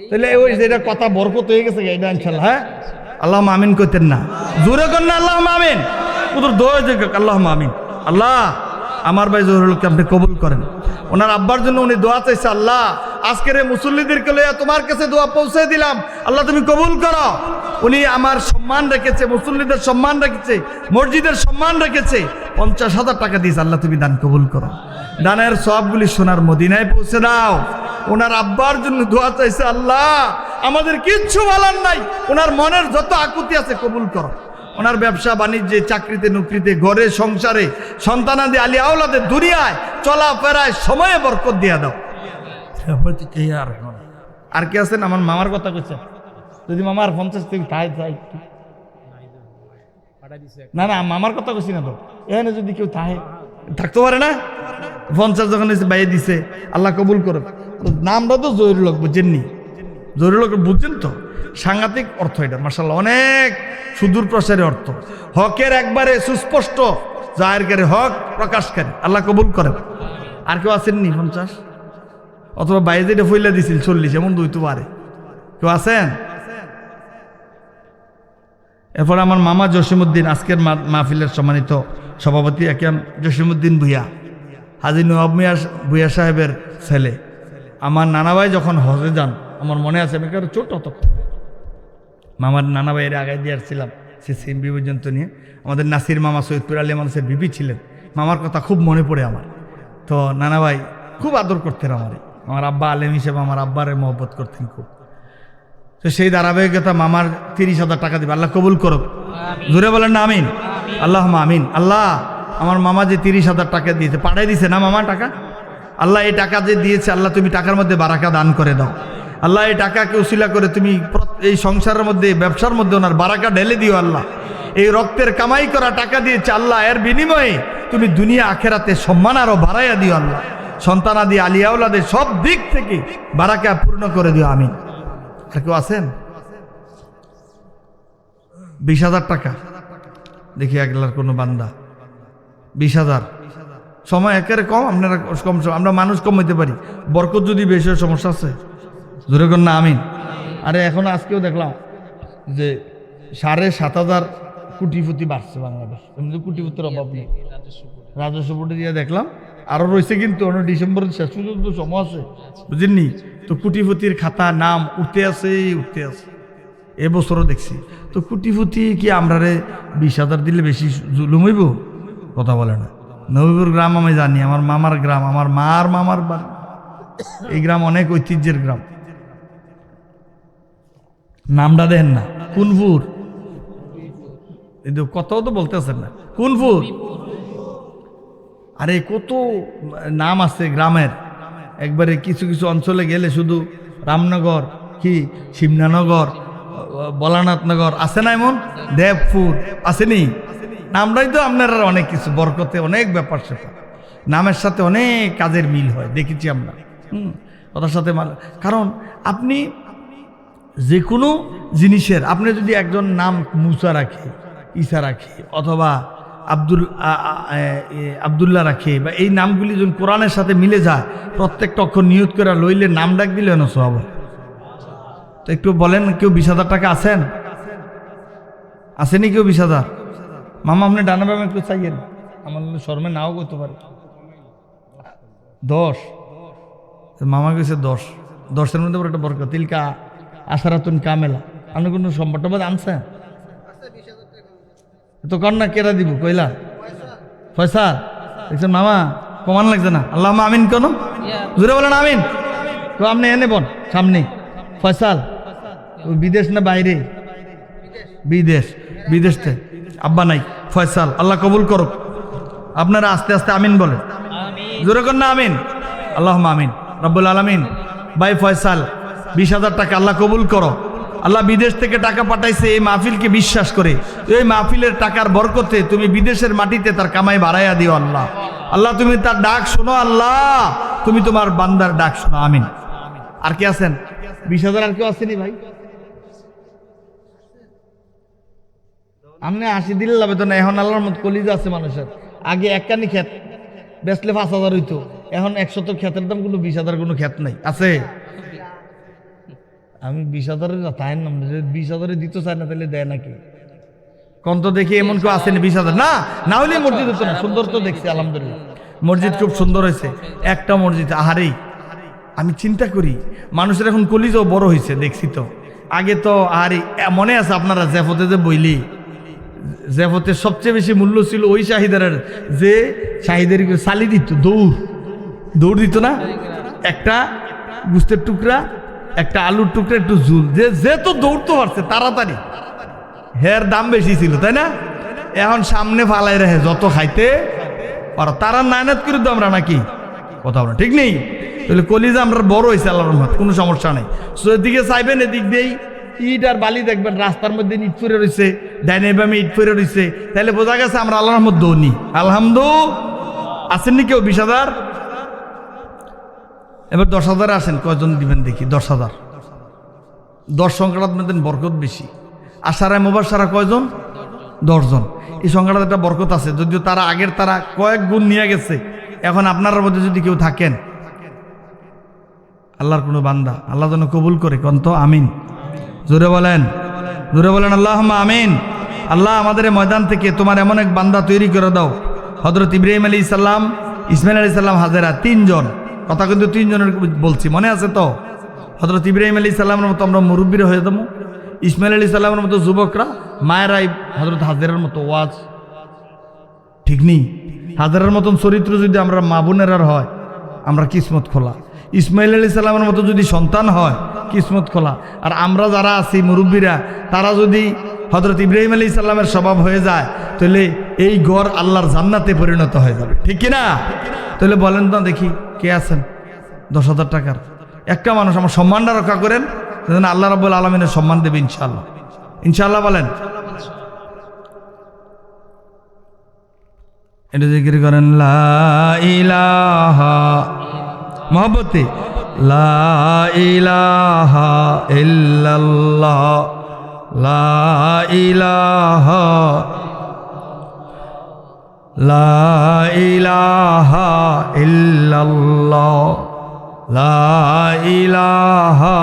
তাহলে ওই যেটা কথা বরকত হয়ে গেছে এটা ইনশাল্লাহ। হ্যাঁ, আল্লাহ আমিন কইতেন না? জোরে কর না আল্লাহ আমিন। ওদের দোয়া যে আল্লাহ আমিন। আল্লাহ আমার ভাই জহিরুলকে আপনি কবুল করেন। ওনার আব্বার জন্য উনি দোয়া চাইছে, আল্লাহ আজকের এই মুসল্লিদেরকে লইয়া তোমার কাছে দোয়া পৌঁছে দিলাম, আল্লাহ তুমি কবুল করো। উনি আমার সম্মান রেখেছে, মুসল্লিদের সম্মান রেখেছে, মসজিদের সম্মান রেখেছে, 50,000 টাকা দিয়েছে, আল্লাহ তুমি দান কবুল করো। দানের সবগুলি সোনার মদিনায় পৌঁছে দাও। ওনার আব্বার জন্য দোয়া চাইছে, আল্লাহ আমাদের কিচ্ছু বলার নাই, ওনার মনের যত আকুতি আছে কবুল করো। ওনার ব্যবসা বাণিজ্যে, চাকরিতে, নকরিতে, ঘরে, সংসারে, সন্তানাদি, আলী আওলাদে, দুনিয়ায় চলাফেরায় সময়ে বরকত দিয়া দাও। আর কে আছেন? আমার মামার কথা কইছে, যদি মামার 50 থেকে না না মামার কথা কইছি না তো, এখানে যদি কেউ থাকতে পারে না, 50 যখন বাইরে দিছে, আল্লাহ কবুল করো। নামটা তো জহিরুল হক, বুঝছেননি? জহিরুল হক বুঝছেন তো? সাংঘাতিক অর্থ এটা, মাশাআল্লাহ, অনেক সুদূর প্রসারী অর্থ। হকের একবারে সুস্পষ্ট জাহেরকারী, হক প্রকাশকারী, আল্লাহ কবুল করেন। আর কেউ আছেননি 50? অথবা বাইরে যেটা ফইলা দিছিল 40, এমন দুই তো পারে, কেউ আছেন? এরপর আমার মামা জসিমউদ্দিন, আজকের মাহফিলের সম্মানিত সভাপতি একেম জসিমউদ্দিন ভুইয়া, হাজী নওয়াব মিয়া ভুইয়া সাহেবের ছেলে। আমার নানা ভাই যখন হজে যান, আমার মনে আছে, আমি কারো ছোট হতো, মামার নানা ভাইয়ের আগে দিয়ে আসছিলাম সিএমবি পর্যন্ত নিয়ে। আমাদের নাসির মামা সৈয়দপুর আলী মানুষের বিবি ছিলেন, মামার কথা খুব মনে পড়ে আমার। তো নানা ভাই খুব আদর করতেন আমার আব্বা আলেম হিসেবে আমার আব্বারে মহব্বত করতেন খুব। তো সেই ধারাবাহিকতা মামার 30,000 টাকা দিবে, আল্লাহ কবুল করুক। জোরে বলেন না আমিন। আল্লাহ আমিন। আল্লাহ আমার মামা যে 30,000 টাকা দিয়েছে, পাঠাই দিছে না মামা টাকা? আল্লাহ এই টাকা যে দিয়েছে, আল্লাহ তুমি টাকার মধ্যে বারাকা দান করে দাও। আল্লাহ এই টাকাকে উসিলা করে তুমি এই সংসারের মধ্যে, ব্যবসার মধ্যে ওনার বারাকা ঢেলে দিও। আল্লাহ এই রক্তের কামাই করা টাকা দিয়েছে, আল্লাহ এর বিনিময়ে তুমি দুনিয়া আখেরাতে সম্মান আরো বাড়াইয়া দিও। আল্লাহ সন্তানাদি আলিয়াউলাদের সব দিক থেকে বারাকা পূর্ণ করে দিও, আমিন। আর কেউ আছেন? 20,000 টাকা দেখি একলার কোনো বান্দা 20,000। সময় একেবারে কম, আপনারা কম, আমরা মানুষ কম হইতে পারি, বরকত যদি বেশি হয় সমস্যা আছে, জোরে কর না আমিন। আরে এখন আজকেও দেখলাম যে 7,500 কোটিপতি বাড়ছে বাংলাদেশ, এমনি কোটিপতির অভাব নেই। রাজস্ব বোর্ডে দিয়ে দেখলাম আরো রয়েছে, কিন্তু ডিসেম্বরের শেষ পর্যন্ত সময় আছে, বুঝেননি তো? কোটিপতির খাতা নাম উঠতে আছে। এবছরও দেখছি তো কোটিপতি কি আমরারে 20,000 দিলে বেশি জুলুম হইব? কথা বলে না। নবীপুর গ্রাম আমি জানি, আমার মামার গ্রাম, আমার মার মামার বাড়ি। এই গ্রাম অনেক ঐতিহ্যের গ্রাম। নামটা দেন না, কুনপুর। কথাও তো বলতেছেন না, কুনপুর। আরে কত নাম আছে গ্রামের, একবারে কিছু কিছু অঞ্চলে গেলে শুধু রামনগর, কি শিবনানগর, বলানাথনগর আছে না, এমন দেবপুর আসেনি? নামটাই তো আপনারা অনেক কিছু, বরকতে অনেক ব্যাপার স্যাপার, নামের সাথে অনেক কাজের মিল হয়, দেখেছি আমরা। কথার সাথে কারণ আপনি যে কোনো জিনিসের, আপনি যদি একজন নাম মুসা রাখে, ঈসা রাখে, অথবা আব্দুল্লাহ রাখে, বা এই নামগুলি যখন কোরআনের সাথে মিলে যায়, প্রত্যেকটা অক্ষর নিয়ত করে লইলে নাম ডাক দিলে না সব। তো একটু বলেন, কেউ 20,000 টাকা আছেন? আসেনি কেউ 20,000? মামা আপনি ডানা বামে একটু চাইয়েন, আমার শর্মে নাও করতে পারে। 10 মামা গেছে 10-10-এর মধ্যে একটা বরকত, তিলকা আশারাতুন কামেলা। আপনি কোনো সম্পদ আনছেন তো কর না, কেরা দিব কইলা? পয়সা দেখছেন মামা, কমান লাগছে না? আল্লাহ আমিন। কেন জুড়ে বলেন আমিন। তো আপনি এনে বন সামনে ফয়সাল, বিদেশ না বাইরে? বিদেশ থেকে আব্বা নাই, ফয়সাল আল্লাহ কবুল করুক। আপনারা আস্তে আস্তে আমিন বলেন, জোরে কর না আমিন। আল্লাহ আমিন রব্বুল আলামিন। ভাই ফয়সাল 20,000 টাকা আল্লাহ কবুল করো। আল্লাহ বিদেশ থেকে টাকা পাঠাইছে এই মাহফিলকে বিশ্বাস করে, এই মাহফিলের টাকার বরকতে তুমি বিদেশের মাটিতে তার কামাই বাড়াইয়া দিও। আল্লাহ আল্লাহ তুমি তার ডাক শোনো, আল্লাহ তুমি তোমার বান্দার ডাক শোনো, আমিন। আর কে আছেন? 20,000 আর কেউ আসেনি ভাই? আপনি 80 দিলে লাভ তো না। এখন আল্লাহর মত কলিজা আছে মানুষের। আগে একখানি ক্ষেত বেচলে 5,000 হইতো, এখন 100 ক্ষেতের দাম কোনো 20,000 কোনো ক্ষেত নাই, আছে? আমি 20,000 তাই নাম 20,000 দিতে চাই না, তাহলে দেয় নাকি? কন্ত দেখি এমন কেউ আসেনি 20,000 না হলে মসজিদ হতো না। সুন্দর তো দেখছি আলহামদুলিল্লাহ, মসজিদ খুব সুন্দর হয়েছে। একটা মসজিদ আহারেই আমি চিন্তা করি, মানুষের এখন কলিজাও বড় হয়েছে, দেখছি তো। আগে তো আহারে মনে আছে আপনারা জেফতে যে বইলি, জেফতের সবচেয়ে বেশি মূল্য ছিল ওই শাহিদারের, যে শাহিদের চালি দিত, দৌড় দিত না, একটা গুস্তের টুকরা, একটা আলুর টুকরা, একটু ঝুল, যে তো দৌড়তে পারছে তাড়াতাড়ি, হের দাম বেশি ছিল, তাই না? এখন সামনে ফালাই রাখে যত খাইতে পারো, তারা নায়নাত করে তো আমরা নাকি কথা বলা ঠিক নেই। তাহলে কলিজা আমরা বড় হয়েছে আল্লাহর রহমত, কোনো সমস্যা নেই। এদিকে চাইবেন, এদিক দিয়েই ইট আর বালি দেখবেন, রাস্তার মধ্যে ইট পরে রয়েছে, ডাইনে বামে ইট পরে রয়েছে, তাহলে বোঝা গেছে আমরা আল্লাহর রহমত দৌনি। আলহামদুলিল্লাহ। আসেননি কেউ 20,000? এবার 10,000 আসেন, কয়জন দিবেন দেখি? 10,000। 10 সংখ্যাটা আপনাদের বরকত বেশি। আশারায় মুবাশশারা কয়জন? 10 জন। এই সংখ্যাটা একটা বরকত আছে, যদিও তারা আগের তারা কয়েক গুণ নিয়ে গেছে। এখন আপনার মধ্যে যদি কেউ থাকেন, আল্লাহর কোনো বান্দা, আল্লাহ যেন কবুল করে, কন্ত আমিন। জোরে বলেন আল্লাহুম্মা আমিন। আল্লাহ আমাদের এই ময়দান থেকে তোমার এমন এক বান্দা তৈরি করে দাও। হযরত ইব্রাহিম আলাইহিস সালাম, ইসমাইল আলাইহিস সালাম, হাজেরা, 3 জন। কথা কিন্তু 3 জনের বলছি, মনে আছে তো? হযরত ইব্রাহিম আলাইহিস সালামের মতো আমরা মুরব্বীরা হয়ে যাবো, ইসমাইল আলাইহিস সালামের মতো যুবকরা, মায়েরাই হযরত হাজেরার মতো ওয়াজ, ঠিক নেই? হাজেরার মতন চরিত্র যদি আমরা মা বোনেরার হয়, আমরা কিসমত খোলা। ইসমাইল আলাইহিস সালামের মতো যদি সন্তান হয়, কিসমত খোলা। আর আমরা যারা আছি মুরব্বীরা, তারা যদি হযরত ইব্রাহিম আলাইহিস সালামের স্বভাব হয়ে যায়, তাহলে এই ঘর আল্লাহর জান্নাতে পরিণত হয়ে যাবে, ঠিক কিনা? তাহলে বলেন তো দেখি, কে আছেন 10,000 টাকার? একটা মানুষ আমার সম্মানটা রক্ষা করেন, যেন আল্লাহ রাব্বুল আলামিনের সম্মান দেবে ইনশাআল্লাহ। ইনশাআল্লাহ বলেন। এটা জিকির করেন, লা ইলাহা, মহব্বতে লা ইলাহা ইল্লাল্লাহ, লা ইলাহা, লা ইলাহা ইল্লাল্লাহ, লা ইলাহা,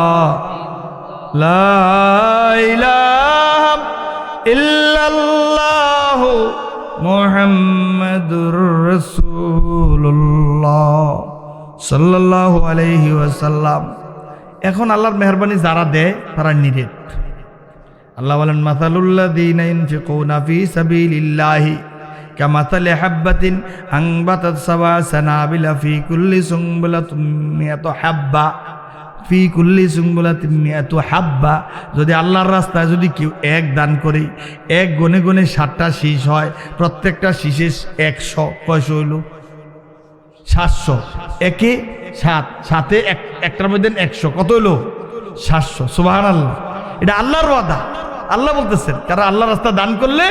লা ইলাহা ইল্লাল্লাহ মুহাম্মাদুর রাসূলুল্লাহ সাল্লাল্লাহু আলাইহি ওয়াসাল্লাম। এখন আল্লাহর মেহরবানি যারা দেয় তারা নিরেট। আল্লাহ বলেন, মাসালুল্লাযীনা ইউনফিকুনা ফী সাবিলিল্লাহি কামাসালি হাববাতিন আনবাতাত সাবআ সানাবিলা ফী কুল্লি সুনবুলাতিন মিয়াতু হাব্বা, ফি কুল্লি সুনবুলাতিন মিয়াতু হাব্বা। যদি আল্লাহর রাস্তায় যদি কেউ এক দান করে, এক গনে গনে 7টা শীষ হয়, প্রত্যেকটা শীষে 100, কয়শো হইল 700, একে 7, সাথে একটার মধ্যে 100, কত হইল 700। সুবহানাল্লাহ, এটা আল্লাহর ওয়াদা। আল্লাহ বলতেছেন, কারণ আল্লাহর রাস্তা দান করলে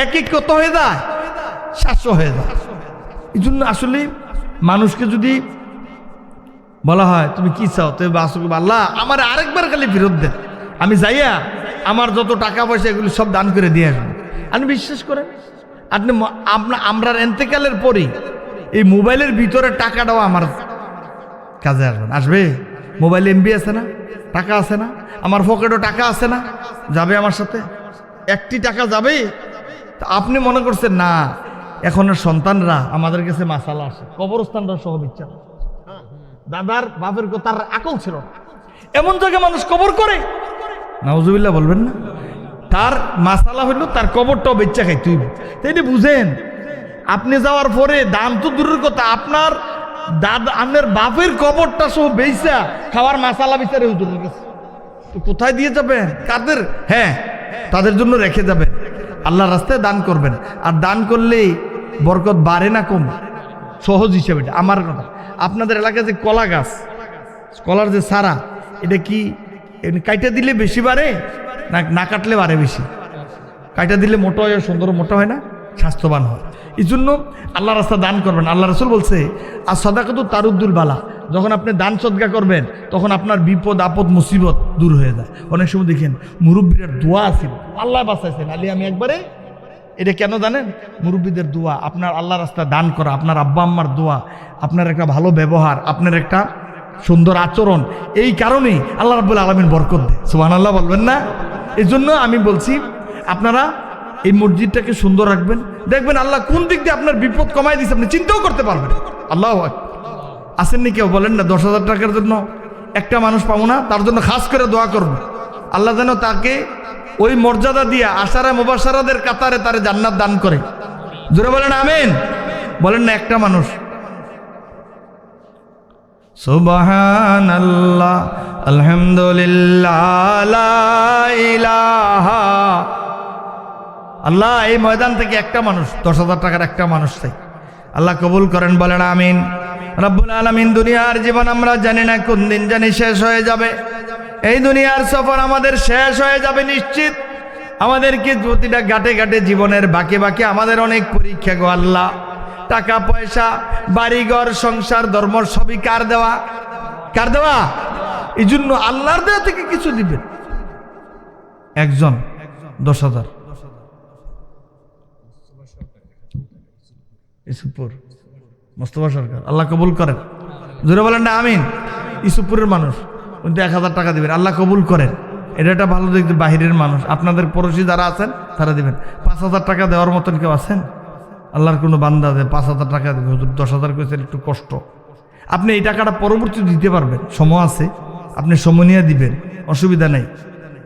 একই কত হয়ে যায়, 700 হয়ে যায়। এই জন্য আসলে মানুষকে যদি বলা হয় তুমি কি চাও, তবে আল্লাহ আমার আরেকবার খালি ফেরত দেন, আমি যাইয়া আমার যত টাকা পয়সা এগুলো সব দান করে দিয়ে আসবো। আপনি বিশ্বাস করেন, আমরা এন্তেকালের পরেই এই মোবাইলের ভিতরে টাকাটাও আমার কাজে আসবে। মোবাইল এমবি আছে না, টাকা আছে না, আমার পকেটও টাকা আছে না, যাবে আমার সাথে, একটি টাকা যাবে। তা আপনি মনে করছেন না, এখনের সন্তানরা আমাদের কাছে মাসালা আসে, কবরস্থানরা সহ বিচ্ছা, দাদার বাপের তার আকল ছিল না, এমন জায়গায় মানুষ কবর করে, নাউজুবিল্লাহ বলবেন না। তার মাসালা হইল তার কবরটাও বেচ্চা খাই তুই, তাই বুঝেন। আপনি যাওয়ার পরে দাম তো দূরের কথা, আপনার দাদা আপনার বাপের কবরটা সহ বেচা খাওয়ার মাসালা বিচারে হুজুরের কাছে, তো কোথায় দিয়ে যাবেন? কাদের? হ্যাঁ, তাদের জন্য রেখে যাবেন, আল্লাহর রাস্তায় দান করবেন। আর দান করলেই বরকত বাড়ে না কম, সহজ হিসেবে। আমার কথা, আপনাদের এলাকায় যে কলা গাছ, কলার যে সারা, এটা কি কাইটা দিলে বেশি বাড়ে না কাটলে বাড়ে বেশি? কাইটা দিলে মোটা হয়, সুন্দর মোটা হয় না, স্বাস্থ্যবান হয়। এই জন্য আল্লাহ রাস্তা দান করবেন। আল্লাহ রাসূল বলছে, আর সাদাকাতু তারুদ্দুল বালা, যখন আপনি দান সদকা করবেন তখন আপনার বিপদ আপদ মুসিবত দূর হয়ে যায়। অনেক সময় দেখেন মুরব্বীর দোয়া আছে, আল্লাহ বাঁচাইছেন আলী আমি একবারে, এটা কেন জানেন? মুরব্বীদের দোয়া, আপনার আল্লাহ রাস্তা দান করা, আপনার আব্বা আম্মার দোয়া, আপনার একটা ভালো ব্যবহার, আপনার একটা সুন্দর আচরণ, এই কারণেই আল্লাহ রাব্বুল আলামিন বরকত দেয়। সুবহানাল্লাহ বলবেন না? এই জন্য আমি বলছি আপনারা এই মসজিদটাকে সুন্দর রাখবেন, দেখবেন আল্লাহ কোন দিক দিয়ে আপনার বিপদ কমাই দিচ্ছে আপনি চিন্তাও করতে পারবেন। আল্লাহু আকবার। আসেননি কেউ বলেন না 10,000 টাকার জন্য একটা মানুষ পাবো না, তার জন্য খাস করে দোয়া করব, আল্লাহ যেন তাকে ওই মর্যাদা দিয়ে আশারা মুবাশশারাদের কাতারে তারে জান্নাত দান করে। জোরে বলেন আমিন। বলেন না একটা মানুষ। সুবহানাল্লাহ, আলহামদুলিল্লাহ, লা ইলাহা। আল্লাহ এই ময়দান থেকে একটা মানুষ, 10,000 টাকার একটা মানুষ চাই, আল্লাহ কবুল করেন, বলেন আমিন। রব্বুল আলামিন, দুনিয়ার জীবন আমরা জানি না কোন দিন জানি শেষ হয়ে যাবে, এই দুনিয়ার সফর আমাদের শেষ হয়ে যাবে নিশ্চিত। আমাদেরকে প্রতিটা ঘাটে ঘাটে জীবনের বাঁকে বাঁকে আমাদের অনেক পরীক্ষা গো আল্লাহ। টাকা পয়সা, বাড়িঘর, সংসার, ধর্ম সবই কার দেওয়া? কার দেওয়া? এই জন্য আল্লাহর দেওয়া থেকে কিছু দিবেন। একজন 10,000, ইসুপুর মোস্তফা সরকার, আল্লাহ কবুল করেন। জোরে বলেন না আমিন। ইসুপুরের মানুষ কিন্তু 1,000 টাকা দিবেন, আল্লাহ কবুল করেন। এটা একটা ভালো দিক, বাহিরের মানুষ আপনাদের পড়োশি যারা আছেন তারা দিবেন। 5,000 টাকা দেওয়ার মতন কেউ আছেন? আল্লাহর কোনো বান্দা দেয় 5,000 টাকা দেবে, 10,000 করেছেন, একটু কষ্ট। আপনি এই টাকাটা পরবর্তী দিতে পারবেন, সময় আছে, আপনি সময় নিয়ে দিবেন, অসুবিধা নেই।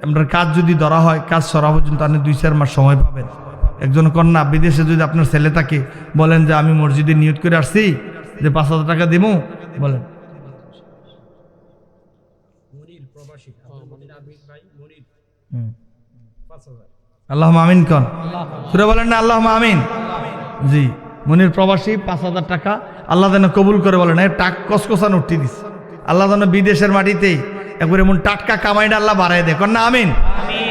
আপনার কাজ যদি ধরা হয়, কাজ সরা পর্যন্ত আপনি 2-4 মাস সময় পাবেন। একজন কন্যা বিদেশে যদি আপনার ছেলে থাকে, বলেন যে আমি মসজিদে নিয়ত করে আসছি যে 5,000 টাকা দিব, বলেন। আল্লাহুম্মা আমিন কন, সুরে বলেন না আল্লাহুম্মা আমিন। জি, মনির প্রবাসী 5,000 টাকা আল্লাহ যেন কবুল করে বলেন টাক কসকসান উঠতে দিস আল্লাহ যেন বিদেশের মাটিতে একবার এমন টাটকা কামাইটা আল্লাহ বাড়াই দেয় কন্যা আমিন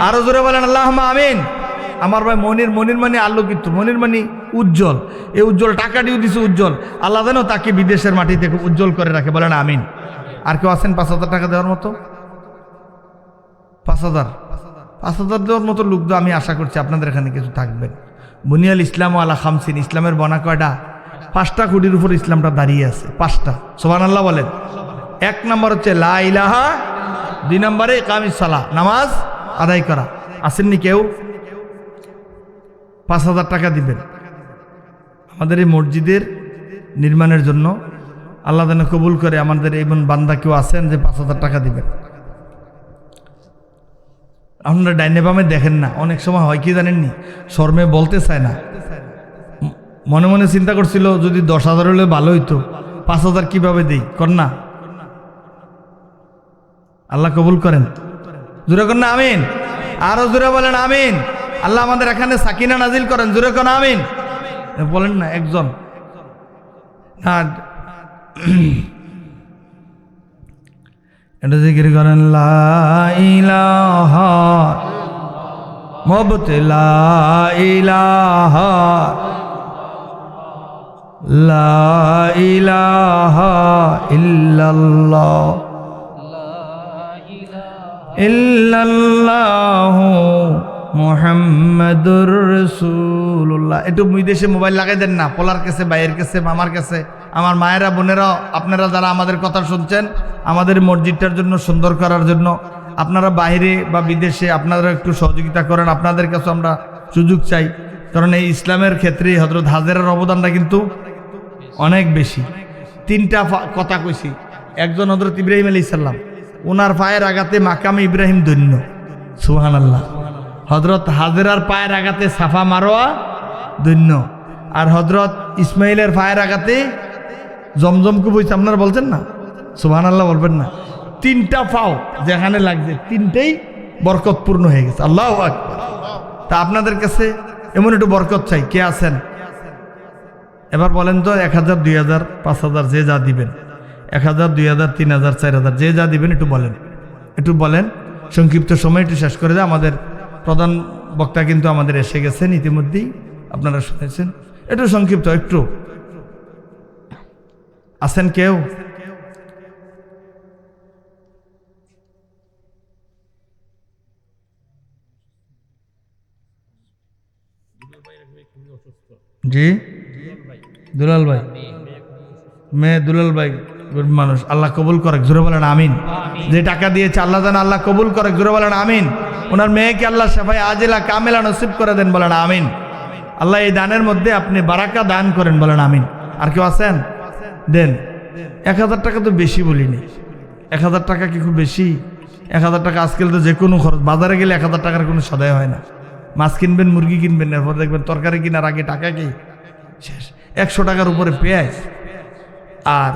আরো জোরে বলেন আল্লাহ আমিন আমার ভাই মনির মানে আলোকিত মনির মানে উজ্জ্বল এই উজ্জ্বল টাকা দিয়েও দিছে উজ্জ্বল আল্লাহ যেন তাকে বিদেশের মাটিতে খুব উজ্জ্বল করে রাখে বলেন আমিন আর কেউ আছেন 5,000 টাকা দেওয়ার মতো 5,000 দেওয়ার মতো লোক তো আমি আশা করছি আপনাদের এখানে কিছু থাকবেন বুনিয়াল ইসলাম আলা খামসিন ইসলামের বনা কয়টা 5টা খুঁটির উপর ইসলামটা দাঁড়িয়ে আছে 5টা সুবহানাল্লাহ বলেন 1 নম্বর হচ্ছে লা ইলাহা 2 নম্বরে ইকামিস সালাহ নামাজ আদায় করা আসেননি কেউ 5,000 টাকা দিবেন আমাদের এই মসজিদের নির্মাণের জন্য আল্লাহ যেন কবুল করে আমাদের এমন বান্দা কেউ আছেন যে 5,000 টাকা দিবেন আপনারা ডাইনে বামে দেখেন না অনেক সময় হয় কি জানেননি শর্মে বলতে চায় না মনে মনে চিন্তা করছিল যদি 10,000 হলে ভালো হইতো 5,000 কিভাবে দেই কন্যা আল্লাহ কবুল করেন জোরে কন্যা আমিন আরো জোরে বলেন আমিন আল্লাহ আমাদের এখানে সাকিনা নাজিল করেন জোরে কন্যা আমিন বলেন না একজন না এটা জিকির করেন লা ইলাহা মুহাম্মদ লা ইলাহা লা ইলাহা ইল্লাল্লাহ ইল্লাল্লাহু মুহাম্মাদুর রাসূলুল্লাহ একটু বিদেশে মোবাইল লাগাই দেন না পোলার কাছে ভাইয়ের কাছে মামার কাছে আমার মায়েরা বোনেরা আপনারা যারা আমাদের কথা শুনছেন আমাদের মসজিদটার জন্য সুন্দর করার জন্য আপনারা বাইরে বা বিদেশে আপনারা একটু সহযোগিতা করেন আপনাদের কাছে আমরা সুযোগ চাই কারণ এই ইসলামের ক্ষেত্রে হযরত হাজেরার অবদানটা কিন্তু অনেক বেশি 3টা কথা কইছি একজন হযরত ইব্রাহিম আলাইহিস সালাম ওনার পায়ের আঘাতে মাকামে ইব্রাহিম ধন্য সুবহানাল্লাহ হযরত হাজেরার পায়ের আঘাতে সাফা মারোয়া ধন্য আর হযরত ইসমাইলের পায়ের আঘাতে জমজম কূপ হইছে আপনারা বলছেন না সুবহানাল্লাহ বলবেন না 3টা পাও যেখানে লাগছে 3টেই বরকতপূর্ণ হয়ে গেছে আল্লাহু আকবার তা আপনাদের কাছে এমন একটু বরকত চাই কে আছেন এবার বলেন তো 1,000 2,000 5,000 যে যা দিবেন 1,000 2,000 3,000 4,000 যে যা দিবেন একটু বলেন সংক্ষিপ্ত সময় একটু শেষ করে দেয় আমাদের প্রধান বক্তা কিন্তু আমাদের এসে গেছেন ইতিমধ্যেই আপনারা শুনেছেন একটু সংক্ষিপ্ত একটু আছেন কেউ জি দুলাল ভাই মেয়ে দুলাল ভাই মানুষ আল্লাহ কবুল করে জোরে বলেন আমিন যে টাকা দিয়েছে আল্লাহ যেন আল্লাহ কবুল করে জোরে বলেন আমিন ওনার মেয়েকে আল্লাহ শাফাই আজিলা কামেলা নসিব করে দেন বলেন আমিন আল্লাহ এই দানের মধ্যে আপনি বারাকা দান করেন বলেন আমিন আর কেউ আছেন দেন 1,000 টাকা তো বেশি বলিনি 1,000 টাকা কি খুব বেশি 1,000 টাকা আজকাল তো যে কোনো খরচ বাজারে গেলে 1,000 টাকার কোনো সদাই হয় না মাছ কিনবেন মুরগি কিনবেন এরপর দেখবেন তরকারি কেনার আগে টাকা কি শেষ 100 টাকার উপরে পেঁয়াজ আর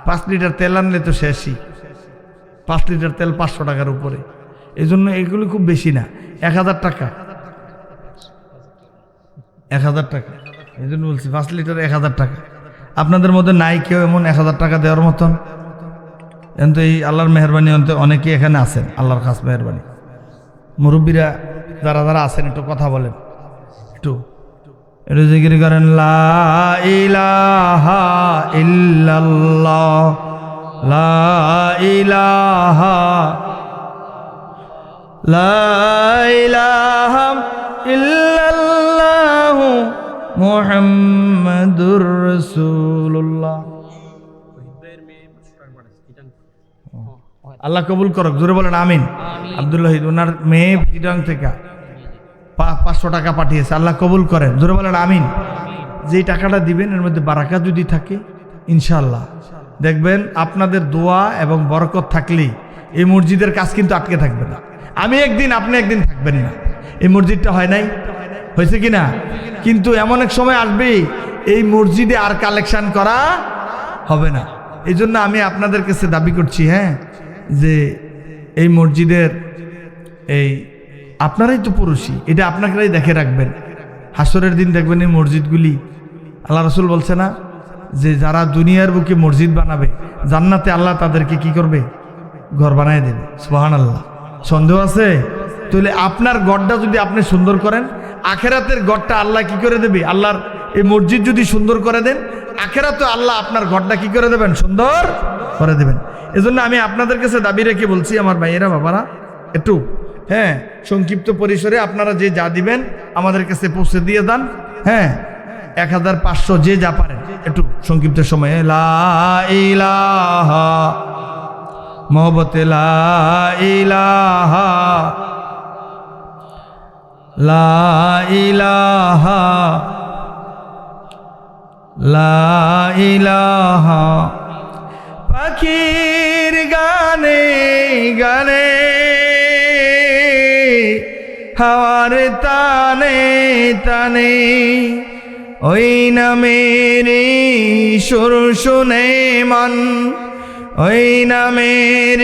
5 লিটার তেল আনলে তো শেষই 5 লিটার তেল 500 টাকার উপরে এই জন্য এগুলো খুব বেশি না 1,000 টাকা 1,000 টাকা এই জন্য বলছি 5 লিটার 1,000 টাকা আপনাদের মধ্যে নাই কেউ এমন 1,000 টাকা দেওয়ার মতন কিন্তু এই আল্লাহর মেহরবানি অনেকেই এখানে আছেন আল্লাহর খাস মেহরবানি মুরব্বীরা যারা আছেন একটু কথা বলেন একটু জিকির করেন লা ইলাহা ইল্লাল্লাহ লা ইলাহা ইল্লাল্লাহ মুহাম্মাদুর রাসূলুল্লাহ আল্লাহ কবুল করুক জোরে বলেন আমিন আব্দুল্লাহ ওনার মেয়ে চিটাং থেকে 500 টাকা পাঠিয়েছে আল্লাহ কবুল করেন জোরে বলেন আমিন যেই টাকাটা দিবেন এর মধ্যে বারাকা যদি থাকে ইনশাআল্লাহ দেখবেন আপনাদের দোয়া এবং বরকত থাকলেই এই মসজিদের কাজ কিন্তু আটকে থাকবে না আমি একদিন আপনি একদিন থাকবেন না এই মসজিদটা হয় নাই হয়েছে কি না কিন্তু এমন এক সময় আসবে এই মসজিদে আর কালেকশন করা হবে না এই জন্য আমি আপনাদের কাছে দাবি করছি হ্যাঁ যে এই মসজিদের এই আপনারাই তো পুরুষই এটা আপনারাই দেখে রাখবেন হাসরের দিন দেখবেন এই মসজিদগুলি আল্লাহ রাসূল বলছে না যে যারা দুনিয়ার বুকে মসজিদ বানাবে জান্নাতে আল্লাহ তাদেরকে কি করবে? ঘর বানায় দেবে। সুবহানাল্লাহ। সন্দেহ আছে? তাহলে আপনার ঘরটা যদি আপনি সুন্দর করেন, আখেরাতের ঘরটা আল্লাহ কি করে দেবে? আল্লাহর এই মসজিদ যদি সুন্দর করে দেন, আখেরাতে আল্লাহ আপনার ঘরটা কি করে দেবেন? সুন্দর করে দেবেন। এজন্য আমি আপনাদের কাছে দাবি রেখে বলছি, আমার ভাইয়েরা বাবারা, একটু সংক্ষিপ্ত পরিসরে আপনারা যে যা দিবেন আমাদের কাছে পৌঁছে দিয়ে দেন। 1500 যে যা পারেন একটু সংক্ষিপ্ত সময়ে। লা ইলাহা মহব্বতে লা ইলাহা, লা ইলাহা, লা ইলাহা। পাখির গানে গানে, হাওয়ার তানে তানে, ওই নামের সুর শুনে মন, ওই নামের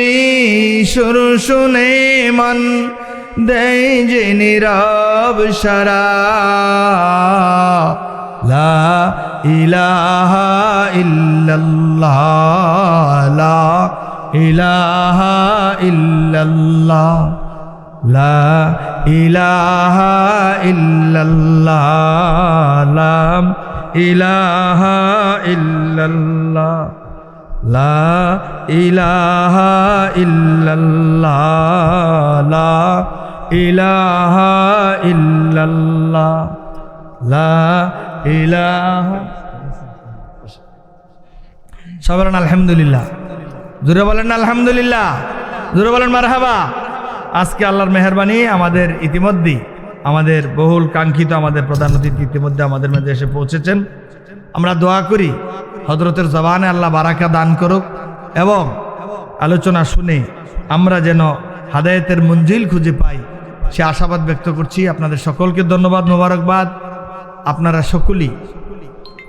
সুর শুনে মন দেয় যে নীরব সারা। লা ইলাহা ইল্লাল্লাহ, লা ইলাহা ইল্লাল্লাহ, লা ইলাহা ইল্লাল্লাহ, লা ইলাহা ইল্লাল্লাহ, লা ইলাহা ইল্লাল্লাহ, লা ইলাহা ইল্লাল্লাহ, লা ইলাহা। সবাই বলেন আলহামদুলিল্লাহ। জোরে বলেন আলহামদুলিল্লাহ, জোরে বলেন মারহাবা। আজকে আল্লাহর মেহেরবানি আমাদের ইতিমধ্যেই আমাদের বহুল কাঙ্ক্ষিত আমাদের প্রধান অতিথি ইতিমধ্যে আমাদের মাঝে এসে পৌঁছেছেন। আমরা দোয়া করি হযরতের জবানে আল্লাহ বারাকা দান করুক এবং আলোচনা শুনে আমরা যেন হাদায়াতের মঞ্জিল খুঁজে পাই, সে আশাবাদ ব্যক্ত করছি। আপনাদের সকলকে ধন্যবাদ, মোবারকবাদ। আপনারা সকলেই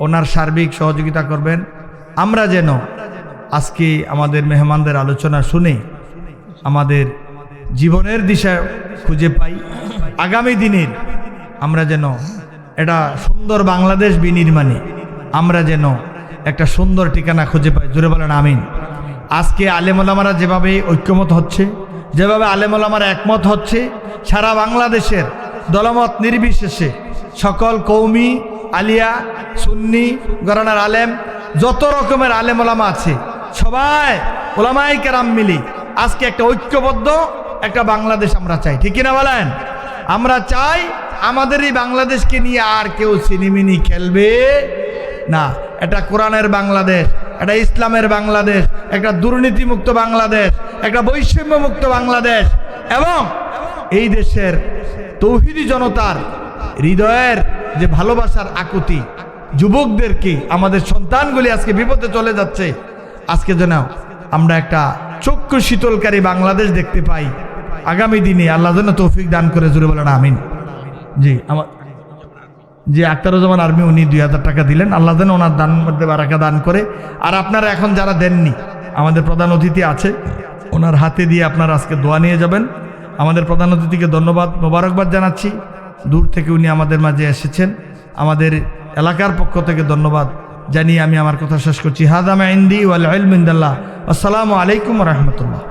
ওনার সার্বিক সহযোগিতা করবেন, আমরা যেন আজকে আমাদের মেহমানদের আলোচনা শুনে আমাদের জীবনের দিশা খুঁজে পাই। আগামী দিনের আমরা যেন এটা সুন্দর বাংলাদেশ বিনির্মাণে আমরা যেন একটা সুন্দর ঠিকানা খুঁজে পাই। জোরে বলেন আমিন। আজকে আলেম ওলামারা যেভাবে ঐক্যমত হচ্ছে, যেভাবে আলেম ওলামারা একমত হচ্ছে, সারা বাংলাদেশের দলমত নির্বিশেষে সকল কৌমি, আলিয়া, সুন্নি ঘরানার আলেম, যত রকমের আলেম ওলামা আছে, সবাই ওলামায়ে কেরাম মিলি আজকে একটা ঐক্যবদ্ধ একটা বাংলাদেশ আমরা চাই। ঠিক কিনা বলেন? আমরা চাই আমাদের এই বাংলাদেশকে নিয়ে আর কেউ সিনেমিনি খেলবে না। এটা কোরআনের বাংলাদেশ, এটা ইসলামের বাংলাদেশ, একটা দুর্নীতিমুক্ত বাংলাদেশ, একটা বৈষম্যমুক্ত বাংলাদেশ, এবং এই দেশের তৌহিদি জনতার হৃদয়ের যে ভালোবাসার আকুতি, যুবকদেরকে, আমাদের সন্তানগুলি আজকে বিপদে চলে যাচ্ছে, আজকে যেন আমরা একটা চক্ষু শীতলকারী বাংলাদেশ দেখতে পাই। আগামী দিনে আল্লাহ যেন তৌফিক দান করে। জুড়ে বলেন আমিন। জি, আমার যে আখতারুজ্জামান আর্মি, উনি 2000 টাকা দিলেন, আল্লাহ যেন ওনার দান মধ্যে বারাকা দান করে। আর আপনারা এখন যারা দেননি, আমাদের প্রধান অতিথি আছে, ওনার হাতে দিয়ে আপনারা আজকে দোয়া নিয়ে যাবেন। আমাদের প্রধান অতিথিকে ধন্যবাদ, মোবারকবাদ জানাচ্ছি। দূর থেকে উনি আমাদের মাঝে এসেছেন, আমাদের এলাকার পক্ষ থেকে ধন্যবাদ জানিয়ে আমি আমার কথা শেষ করছি। হাদা মা ইনদি ওয়াল ইলমু ইনদাল্লাহ। আসসালামু আলাইকুম ওয়া রাহমাতুল্লাহ।